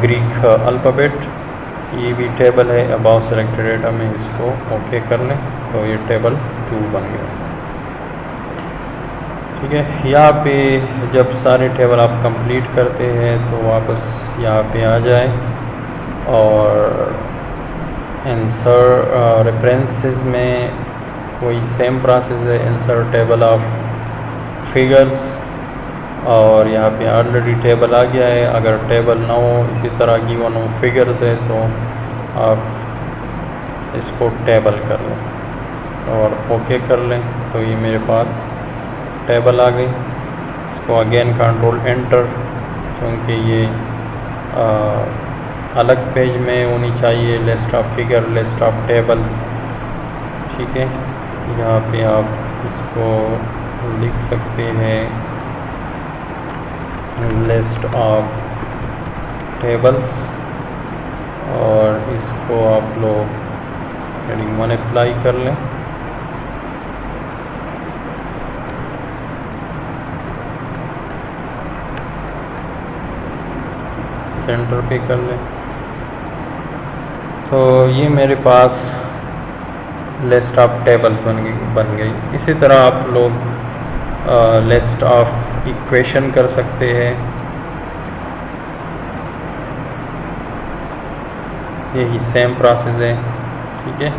ग्रीक अल्फ़ाबेट। ये भी टेबल है, अबाउट सेलेक्टेड डेटा में इसको ओके कर लें तो ये टेबल 2 बन गया। ठीक है, यहाँ पे जब सारे टेबल आप कंप्लीट करते हैं तो वापस यहाँ पे आ जाए और इंसर्ट रेफरेंसेस में वही सेम प्रोसेस है, इंसर्ट टेबल ऑफ फिगर्स। और यहाँ पे ऑलरेडी टेबल आ गया है। अगर टेबल ना हो, इसी तरह गिवन हो फिगर्स है, तो आप इसको टेबल कर लें और ओके कर लें तो ये मेरे पास टेबल आ गई। इसको अगेन कंट्रोल एंटर, क्योंकि ये अलग पेज में होनी चाहिए, list of figure, list of tables. ठीक है, यहाँ पे आप इसको लिख सकते हैं, लिस्ट ऑफ टेबल्स, और इसको आप लोग हेडिंग 1 अप्लाई कर लें। सेंटर पे कर लें तो ये मेरे पास लिस्ट ऑफ टेबल्स बन गई। इसी तरह आप लोग लिस्ट ऑफ इक्वेशन कर सकते हैं। यही सेम प्रोसेस है। ठीक है,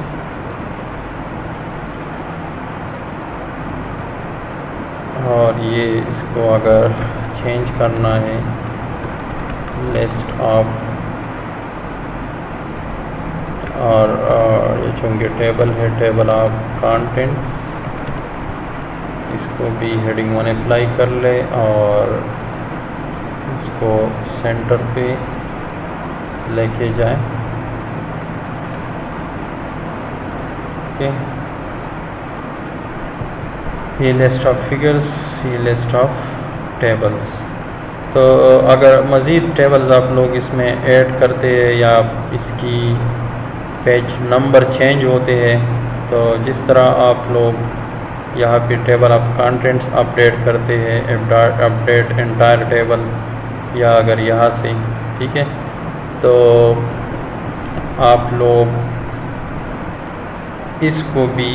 और ये इसको अगर चेंज करना है, लिस्ट ऑफ, और ये चूँकि टेबल है, टेबल ऑफ कंटेंट्स, इसको भी हेडिंग 1 अप्लाई कर ले और इसको सेंटर पे लेके जाए। ओके, ये लिस्ट ऑफ फिगर्स, ये लिस्ट ऑफ टेबल्स। तो अगर मज़ीद टेबल्स आप लोग इसमें ऐड करते हैं या इसकी पेज नंबर चेंज होते हैं, तो जिस तरह आप लोग यहाँ पे टेबल ऑफ कंटेंट्स अपडेट करते हैं, अपडेट एंटायर टेबल, या अगर यहाँ से, ठीक है, तो आप लोग इसको भी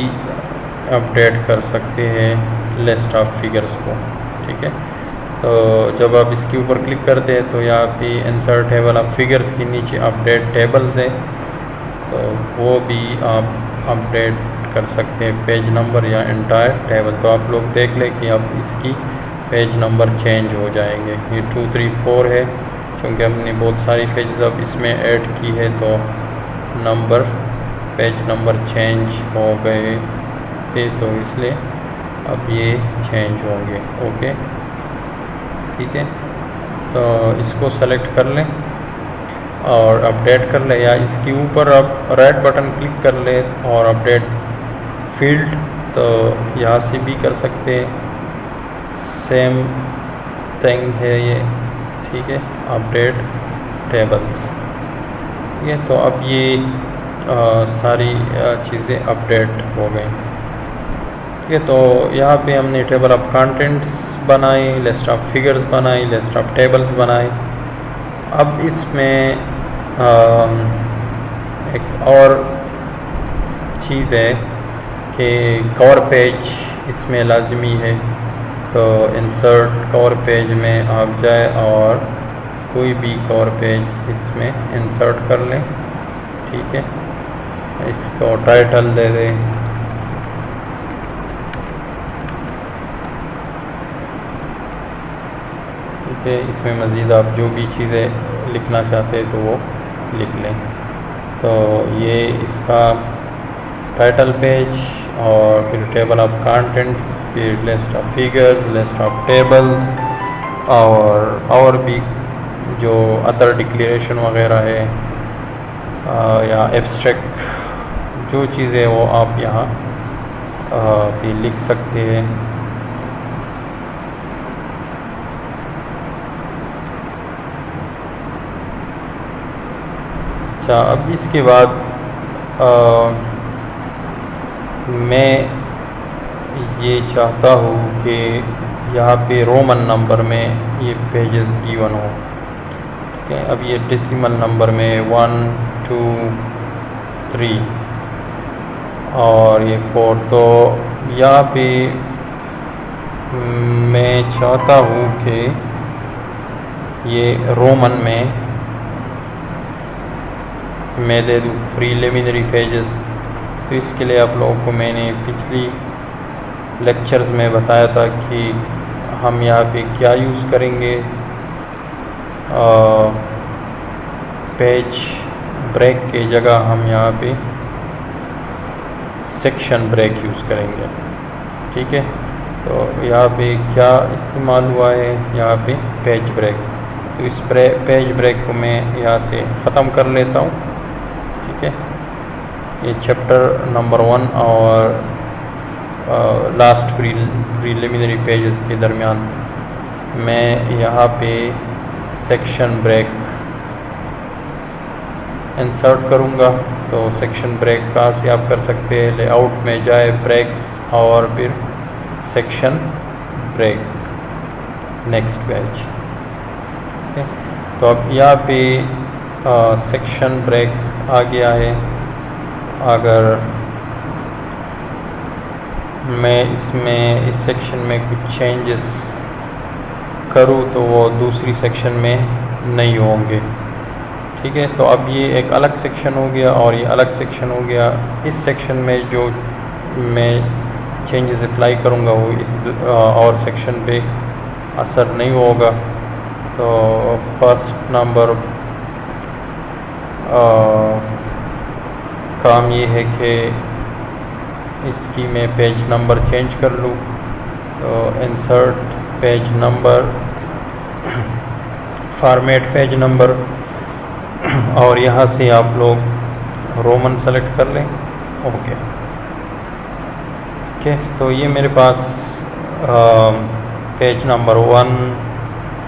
अपडेट कर सकते हैं लिस्ट ऑफ फिगर्स को। ठीक है, तो जब आप इसके ऊपर क्लिक करते हैं तो यहाँ पे इंसर्ट टेबल ऑफ फिगर्स के नीचे अपडेट टेबल्स है, तो वो भी आप अपडेट कर सकते हैं पेज नंबर या एंटायर टेबल। तो आप लोग देख लें कि अब इसकी पेज नंबर चेंज हो जाएंगे। ये 2, 3, 4 है, क्योंकि हमने बहुत सारी पेजेस अब इसमें ऐड की है तो नंबर, पेज नंबर चेंज हो गए थे, तो इसलिए अब ये चेंज होंगे। ओके, ठीक है, तो इसको सेलेक्ट कर लें और अपडेट कर लें, या इसके ऊपर आप राइट बटन क्लिक कर लें और अपडेट फील्ड, तो यहाँ से भी कर सकते हैं, सेम थिंग है ये। ठीक है, अपडेट टेबल्स। ठीक है, तो अब ये सारी चीज़ें अपडेट हो गई। ठीक है, तो यहाँ पे हमने टेबल ऑफ कंटेंट्स बनाई, लिस्ट ऑफ फिगर्स बनाई, लिस्ट ऑफ टेबल्स बनाई। अब इसमें एक और चीज़ है कि कवर पेज इसमें लाजमी है, तो इंसर्ट कवर पेज में आप जाए और कोई भी कवर पेज इसमें इंसर्ट कर लें। ठीक है, इसको टाइटल दे दें, ठीक है, इसमें मज़ीद आप जो भी चीज़ें लिखना चाहते हैं तो वो लिख लें। तो ये इसका टाइटल पेज और फिर टेबल ऑफ कंटेंट्स, फिर list of figures, list of tables और भी जो अदर डिक्लेरेशन वगैरह है या एब्स्ट्रैक्ट जो चीज़ें वो आप यहाँ भी लिख सकते हैं। अच्छा, अब इसके बाद मैं ये चाहता हूँ कि यहाँ पे रोमन नंबर में ये पेजेस गिवन हो। ठीक है, अब ये डेसिमल नंबर में 1, 2, 3 और ये 4, तो यहाँ पे मैं चाहता हूँ कि ये रोमन में मैं दे दूँ प्रीलिमिनरी पेजेस। तो इसके लिए आप लोगों को मैंने पिछली लेक्चर्स में बताया था कि हम यहाँ पे क्या यूज़ करेंगे, पेज ब्रेक की जगह हम यहाँ पे सेक्शन ब्रेक यूज़ करेंगे। ठीक है, तो यहाँ पे क्या इस्तेमाल हुआ है, यहाँ पे पेज ब्रेक। तो इस पेज ब्रेक को मैं यहाँ से ख़त्म कर लेता हूँ। ठीक है, ये चैप्टर नंबर 1 और लास्ट प्रीलिमिनरी पेजेस के दरमियान मैं यहाँ पे सेक्शन ब्रेक इंसर्ट करूँगा। तो सेक्शन ब्रेक कहाँ से आप कर सकते हैं, लेआउट में जाए, ब्रेक्स और फिर सेक्शन ब्रेक, नेक्स्ट पेज। तो अब यहाँ पे सेक्शन ब्रेक आ गया है। अगर मैं इसमें इस सेक्शन में कुछ चेंजेस करूँ तो वो दूसरी सेक्शन में नहीं होंगे। ठीक है, तो अब ये एक अलग सेक्शन हो गया और ये अलग सेक्शन हो गया। इस सेक्शन में जो मैं चेंजेस अप्लाई करूँगा वो इस और सेक्शन पे असर नहीं होगा। तो फर्स्ट नंबर काम ये है कि इसकी मैं पेज नंबर चेंज कर लूँ। तो insert page number, format page number, और यहाँ से आप लोग रोमन सेलेक्ट कर लें। ओके, तो ये मेरे पास पेज नंबर 1,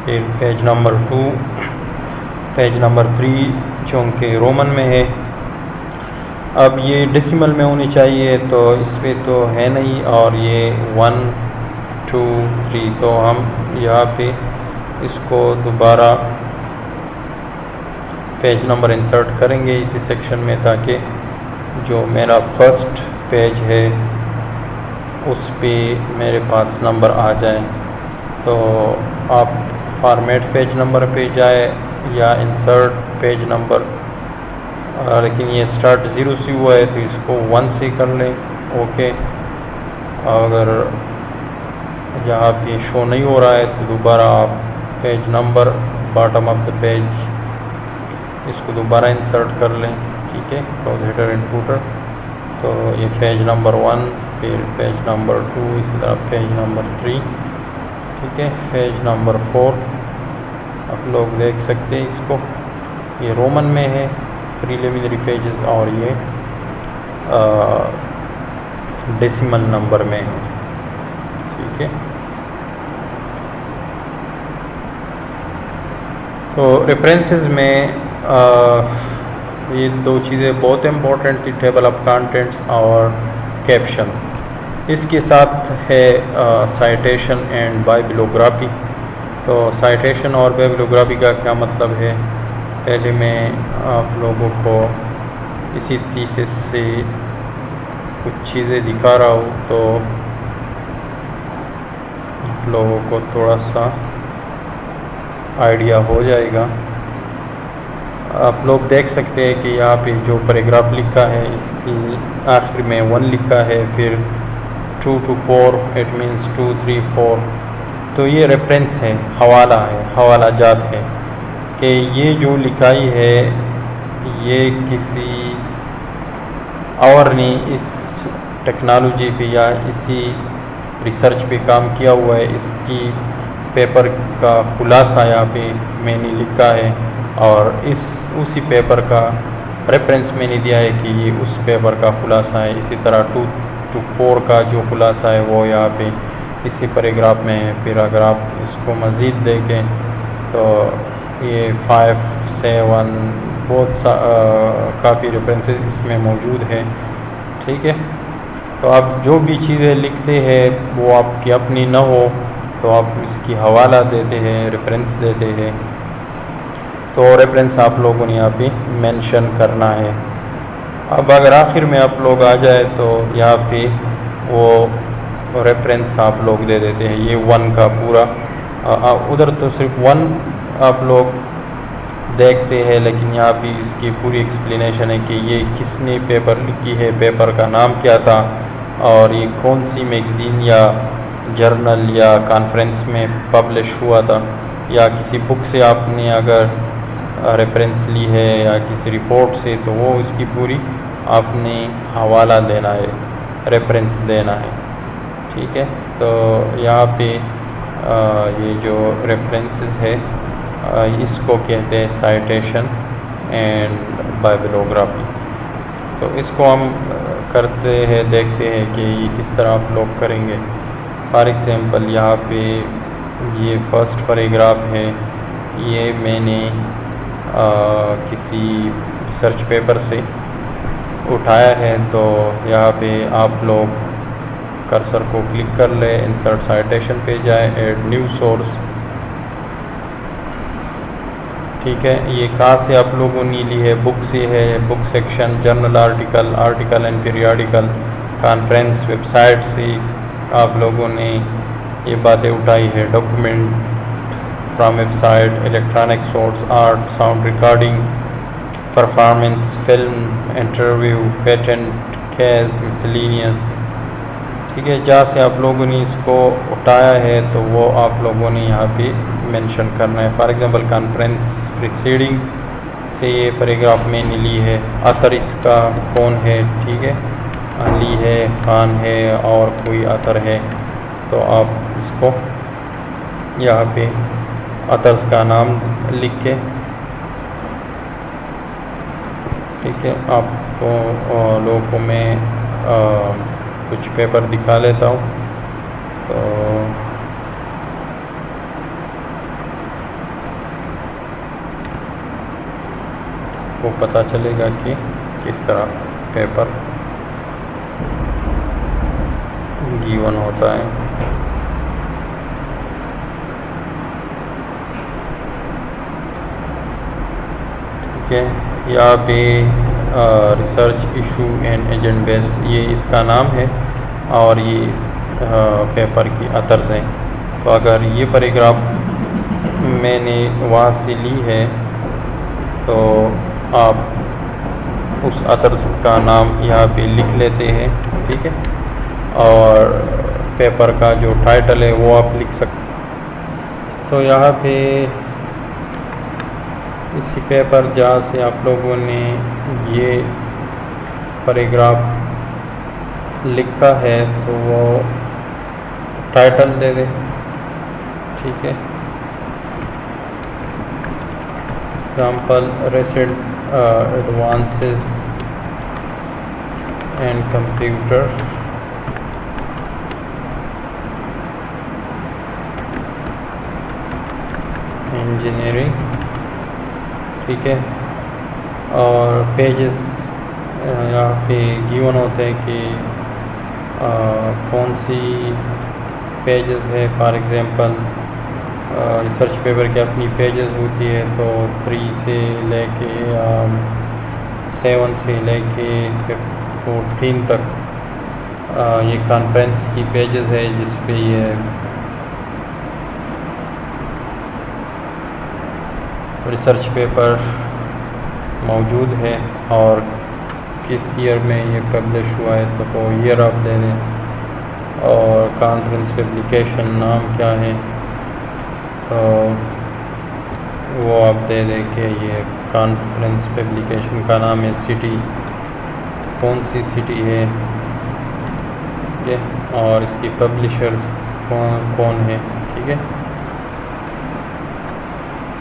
फिर पेज नंबर 2, पेज नंबर 3 चूँकि रोमन में है। अब ये डेसिमल में होनी चाहिए, तो इस पर तो है नहीं, और ये 1 2 3, तो हम यहाँ पे इसको दोबारा पेज नंबर इंसर्ट करेंगे इसी सेक्शन में, ताकि जो मेरा फर्स्ट पेज है उस पे मेरे पास नंबर आ जाए। तो आप फॉर्मेट पेज नंबर पे जाए या इंसर्ट पेज नंबर, लेकिन ये स्टार्ट 0 से हुआ है तो इसको 1 से कर लें। ओके, अगर यहाँ पे शो नहीं हो रहा है तो दोबारा आप page number bottom of the page इसको दोबारा इंसर्ट कर लें। ठीक है, क्लोज हेडर एंड फूटर। तो ये पेज नंबर 1, फिर पेज नंबर 2, इसी तरह पेज नंबर 3। ठीक है, पेज नंबर 4 आप लोग देख सकते हैं इसको, ये रोमन में है, प्रीलिमिनरी पेजेस, और ये डेसिमल नंबर में है। ठीक है, तो रेफरेंसेस में ये दो चीज़ें बहुत इम्पोर्टेंट थी, टेबल ऑफ कंटेंट्स और कैप्शन। इसके साथ है साइटेशन एंड बाइबिलोग्राफी। तो साइटेशन और बाइबिलोग्राफी का क्या मतलब है, पहले मैं आप लोगों को इसी थीसिस से कुछ चीज़ें दिखा रहा हूँ, तो आप लोगों को थोड़ा सा आइडिया हो जाएगा। आप लोग देख सकते हैं कि यहाँ पे जो पैराग्राफ लिखा है इसकी आखिर में 1 लिखा है, फिर 2 to 4, इट मीन्स 2 3 4। तो ये रेफरेंस है, हवाला है, हवाला जात है कि ये जो लिखाई है ये किसी और ने इस टेक्नोलॉजी पे या इसी रिसर्च पे काम किया हुआ है, इसकी पेपर का खुलासा यहाँ पे मैंने लिखा है, और उसी पेपर का रेफरेंस मैंने दिया है कि ये उस पेपर का खुलासा है। इसी तरह 2 to 4 का जो खुलासा है वो यहाँ पे इसी पैराग्राफ में है। फिर अगर आप इसको मज़ीद देखें तो ये 5 7 बहुत काफ़ी रेफरेंसेस इसमें मौजूद है। ठीक है, तो आप जो भी चीज़ें लिखते हैं वो आपकी अपनी न हो तो आप इसकी हवाला देते हैं, रेफरेंस देते हैं, तो रेफरेंस आप लोगों ने यहाँ पे मेंशन करना है। अब अगर आखिर में आप लोग आ जाए तो यहाँ पे वो रेफरेंस आप लोग दे देते हैं, ये 1 का पूरा, उधर तो सिर्फ 1 आप लोग देखते हैं, लेकिन यहाँ पे इसकी पूरी एक्सप्लेनेशन है कि ये किसने पेपर लिखी है, पेपर का नाम क्या था, और ये कौन सी मैगज़ीन या जर्नल या कॉन्फ्रेंस में पब्लिश हुआ था, या किसी बुक से आपने अगर रेफरेंस ली है या किसी रिपोर्ट से, तो वो इसकी पूरी आपने हवाला देना है, रेफरेंस देना है। ठीक है, तो यहाँ पे ये जो रेफरेंसेस है इसको कहते हैं साइटेशन एंड बाइबिलोग्राफी। तो इसको हम करते हैं, देखते हैं कि ये किस तरह आप लोग करेंगे। फॉर एग्ज़ाम्पल यहाँ पे ये फर्स्ट पैराग्राफ है, ये मैंने किसी रिसर्च पेपर से उठाया है, तो यहाँ पे आप लोग कर्सर को क्लिक कर ले, इंसर्ट साइटेशन पे जाए, ऐड न्यू सोर्स। ठीक है, ये कहाँ से आप लोगों ने ली है, बुक से है, book section, journal article, article and periodical, conference, website से आप लोगों ने ये बातें उठाई है, document from website, electronic source, art, sound recording, performance, film, interview, patent, case, miscellaneous. ठीक है, जहाँ से आप लोगों ने इसको उठाया है तो वो आप लोगों ने यहाँ पे मेंशन करना है। फॉर एग्जांपल कॉन्फ्रेंस प्रीसीडिंग से ये पैराग्राफ मैंने ली है, अतर इसका कौन है, ठीक है, अली है, खान है और कोई अतर है, तो आप इसको यहाँ पे अथर्स का नाम लिख के, ठीक है, आपको लोगों को मैं कुछ पेपर दिखा लेता हूँ। तो वो पता चलेगा कि किस तरह पेपर गिवन होता है। ठीक है, यहाँ पे research issue and agent base ये इसका नाम है और ये पेपर की अथर्स हैं। तो अगर ये पैराग्राफ मैंने वहाँ से ली है तो आप उस अथर्स का नाम यहाँ पे लिख लेते हैं, ठीक है, और पेपर का जो टाइटल है वो आप लिख सकते। तो यहाँ पे इसी पेपर जहाँ से आप लोगों ने ये पैराग्राफ लिखा है तो वो टाइटल दे दें, ठीक है। Example recent advances and computer engineering, ठीक है। और पेजेस यहाँ पे गिवन होते हैं कि कौन सी पेजेस है। फॉर एग्जांपल रिसर्च पेपर की अपनी पेजेस होती है तो 3 से लेके 7 से लेके 14 तक ये कॉन्फ्रेंस की पेजेस है जिस पे ये रिसर्च पेपर मौजूद है और किस ईयर में ये पब्लिश हुआ है तो वो ईयर आप दे दें। और कॉन्फ्रेंस पब्लिकेशन नाम क्या है तो वो आप दे दें कि ये कॉन्फ्रेंस पब्लिकेशन का नाम है। सिटी कौन सी सिटी है, ठीक है, और इसकी पब्लिशर्स कौन कौन है, ठीक है।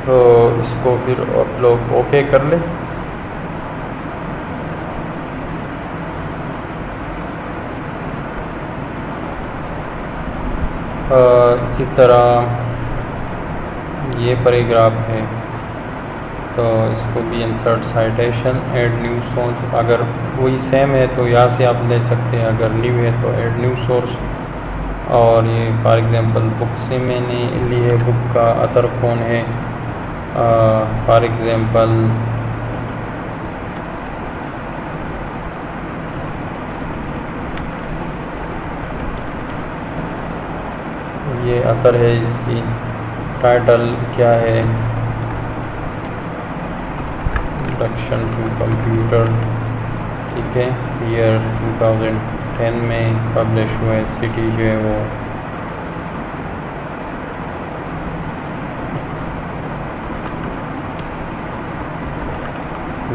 तो इसको फिर आप लोग ओके कर लें। इसी तरह ये पैराग्राफ है तो इसको भी insert citation add new source, अगर वही सेम है तो यहाँ से आप ले सकते हैं, अगर न्यू है तो ऐड न्यू सोर्स। और ये फॉर एग्जांपल बुक से मैंने ली है, बुक का अथर कौन है। फॉर एग्जांपल ये अथर है, इसकी टाइटल क्या है, इंट्रोडक्शन टू कंप्यूटर, ठीक है, ईयर 2010 में पब्लिश हुए। सिटी जो है वो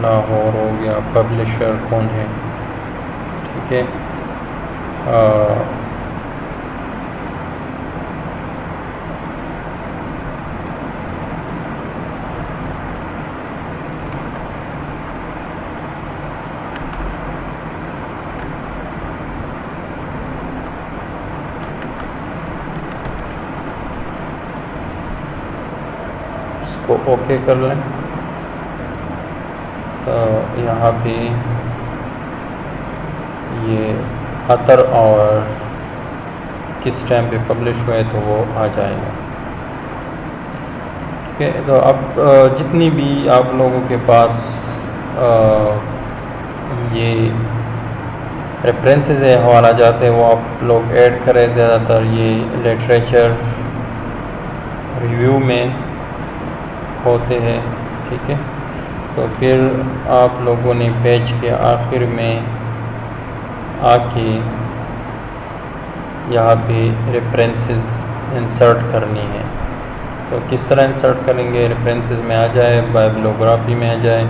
लाहौर हो गया। पब्लिशर कौन है, ठीक है। इसको ओके कर लें। तो यहाँ पे ये अथर और किस टाइम पे पब्लिश हुआ है तो वो आ जाएगा, ठीक है। तो अब जितनी भी आप लोगों के पास ये रेफरेंसेस है, हवाला जाते हैं, वो आप लोग ऐड करें। ज़्यादातर ये लिटरेचर रिव्यू में होते हैं, ठीक है। तो फिर आप लोगों ने पेज के आखिर में आके यहाँ पे रेफरेंसेस इंसर्ट करनी है। तो किस तरह इंसर्ट करेंगे, रेफरेंसेस में आ जाए, बाइब्लियोग्राफी में आ जाए,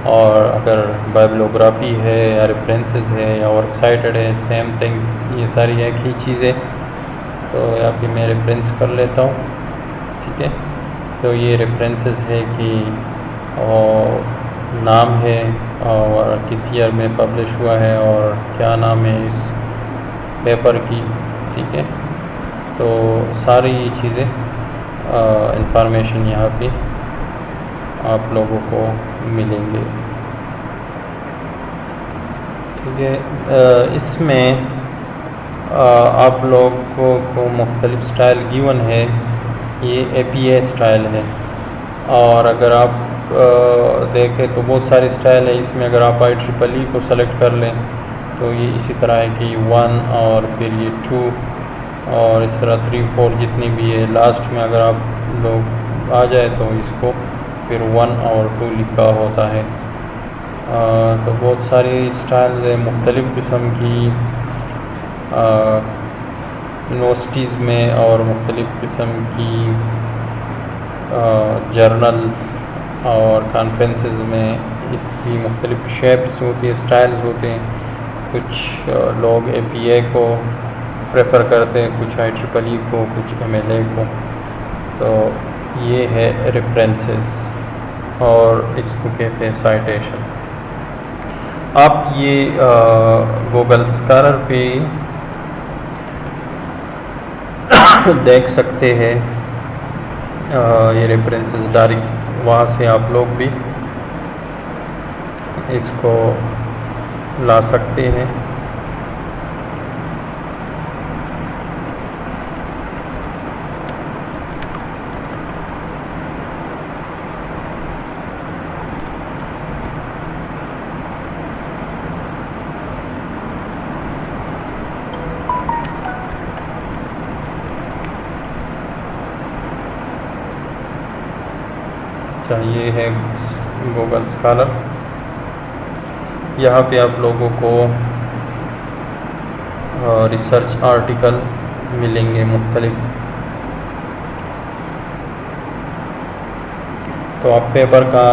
और अगर बाइब्लियोग्राफी है या रेफरेंसेस है या वर्क साइटेड है, सेम थिंग्स, ये सारी एक ही चीज़ें। तो यहाँ पे मैं रेफरेंस कर लेता हूँ। ठीक है, तो ये रेफरेंसेस है कि और नाम है और किस ईयर में पब्लिश हुआ है और क्या नाम है इस पेपर की। ठीक है, तो सारी चीज़ें इंफॉर्मेशन यहाँ पे आप लोगों को मिलेंगे। ठीक है, इसमें आप लोगों को मुख्तलिफ स्टाइल गिवन है। ये APA स्टाइल है और अगर आप देखें तो बहुत सारे स्टाइल है इसमें। अगर आप IEEE को सेलेक्ट कर लें तो ये इसी तरह है कि 1 और फिर ये 2 और इस तरह 3 4 जितनी भी है। लास्ट में अगर आप लोग आ जाए तो इसको फिर 1 और 2 लिखा होता है। तो बहुत सारी स्टाइल्स है मुख्तलिफ़ किस्म की यूनिवर्सिटीज़ में और मुख्तलिफ़ किस्म की जर्नल और कॉन्फ्रेंसेस में इसकी मुख्तलिफ़ शेप्स होती है, स्टाइल्स होते हैं। कुछ लोग APA को प्रेफर करते हैं, कुछ IEEE को, कुछ MLA को। तो ये है रेफरेंसेस और इसको कहते हैं साइटेशन। आप ये गूगल स्कॉलर पे देख सकते हैं ये रेफरेंसेस डायरेक्ट वहाँ से आप लोग भी इसको ला सकते हैं। ये है गूगल स्कॉलर। यहाँ पे आप लोगों को रिसर्च आर्टिकल मिलेंगे मुख्तलिफ। तो आप पेपर का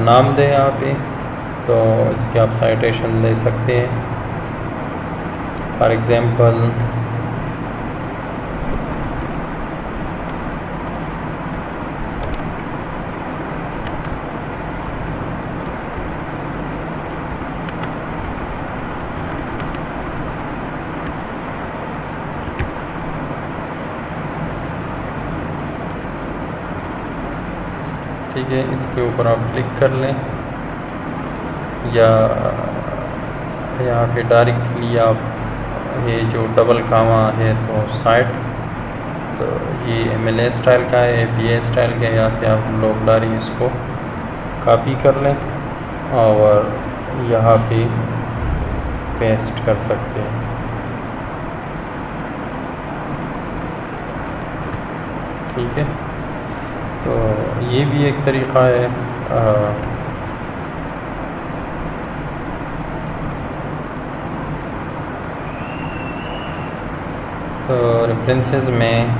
नाम दें यहाँ पे तो इसके आप साइटेशन ले सकते हैं। फॉर एग्ज़ाम्पल ठीक है, इसके ऊपर आप क्लिक कर लें या यहाँ पे डायरेक्टली आप ये जो डबल कामा है तो साइट, तो ये MLA स्टाइल का है, APA स्टाइल का है। यहाँ से आप लोग डायरेक्ट इसको कॉपी कर लें और यहाँ पे पेस्ट कर सकते हैं। ठीक है, तो ये भी एक तरीक़ा है। तो रेफरेंसेस में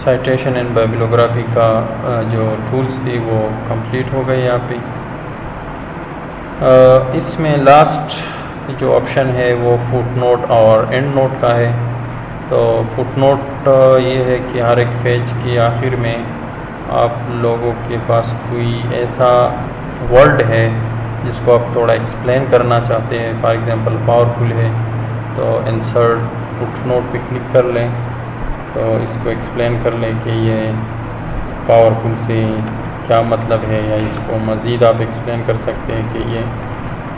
साइटेशन एंड बाइबिलोग्राफी का जो टूल्स थी वो कंप्लीट हो गए यहाँ पे। इसमें लास्ट जो ऑप्शन है वो फुटनोट और एंड नोट का है। तो फुटनोट ये है कि हर एक पेज के आखिर में आप लोगों के पास कोई ऐसा वर्ड है जिसको आप थोड़ा एक्सप्लेन करना चाहते हैं। फॉर एग्जांपल पावरफुल है तो इंसर्ट फुटनोट पे क्लिक कर लें तो इसको एक्सप्लेन कर लें कि ये पावरफुल से क्या मतलब है, या इसको मज़ीद आप एक्सप्लेन कर सकते हैं कि ये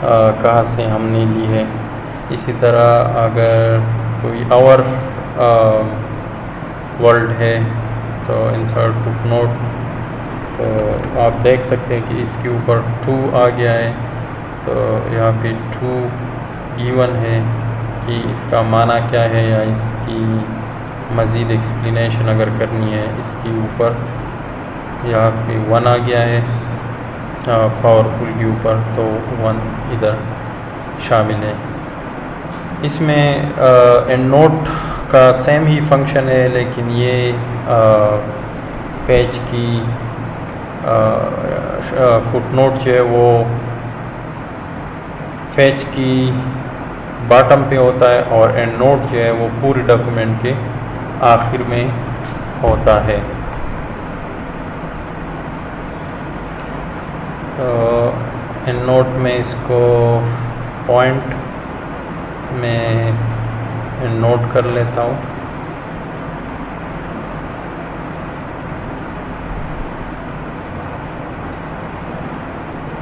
कहाँ से हमने ली है। इसी तरह अगर कोई और वर्ड है तो इंसर्ट फुटनोट, तो आप देख सकते हैं कि इसके ऊपर टू आ गया है। तो यहाँ पे टू गिवन है कि इसका माना क्या है, या इसकी मज़ीद एक्सप्लेनेशन अगर करनी है इसके ऊपर। यहाँ पे 1 आ गया है पावरफुल के ऊपर, तो 1 इधर शामिल है। इसमें एंड नोट का सेम ही फंक्शन है, लेकिन ये पेज की फुटनोट जो है वो फेच की बॉटम पे होता है और एंड नोट जो है वो पूरे डॉक्यूमेंट के आखिर में होता है। तो एंड नोट में इसको पॉइंट में नोट कर लेता हूँ।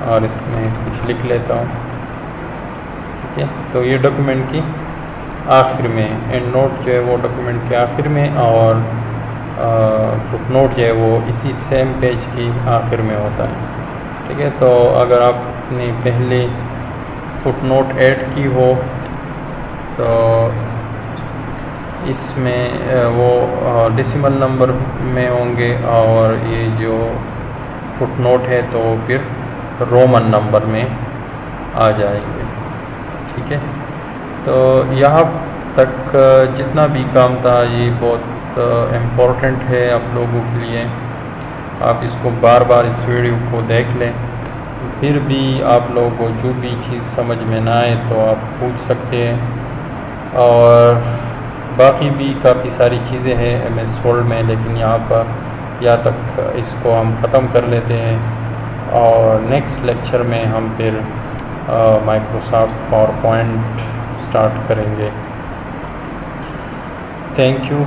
और इसमें कुछ लिख लेता हूँ, ठीक है। तो ये डॉक्यूमेंट की आखिर में एंड नोट जो है वो डॉक्यूमेंट के आखिर में और फुटनोट जो है वो इसी सेम पेज की आखिर में होता है, ठीक है। तो अगर आपने पहले फुटनोट ऐड की हो तो इसमें वो डेसिमल नंबर में होंगे और ये जो फुटनोट है तो फिर रोमन नंबर में आ जाएंगे, ठीक है। तो यहाँ तक जितना भी काम था ये बहुत इम्पोर्टेंट है आप लोगों के लिए। आप इसको बार बार इस वीडियो को देख लें, फिर भी आप लोगों को जो भी चीज़ समझ में ना आए तो आप पूछ सकते हैं। और बाकी भी काफ़ी सारी चीज़ें हैं MS वर्ड में, लेकिन यहाँ तक इसको हम ख़त्म कर लेते हैं और नेक्स्ट लेक्चर में हम फिर माइक्रोसॉफ्ट पावर पॉइंट स्टार्ट करेंगे। Thank you.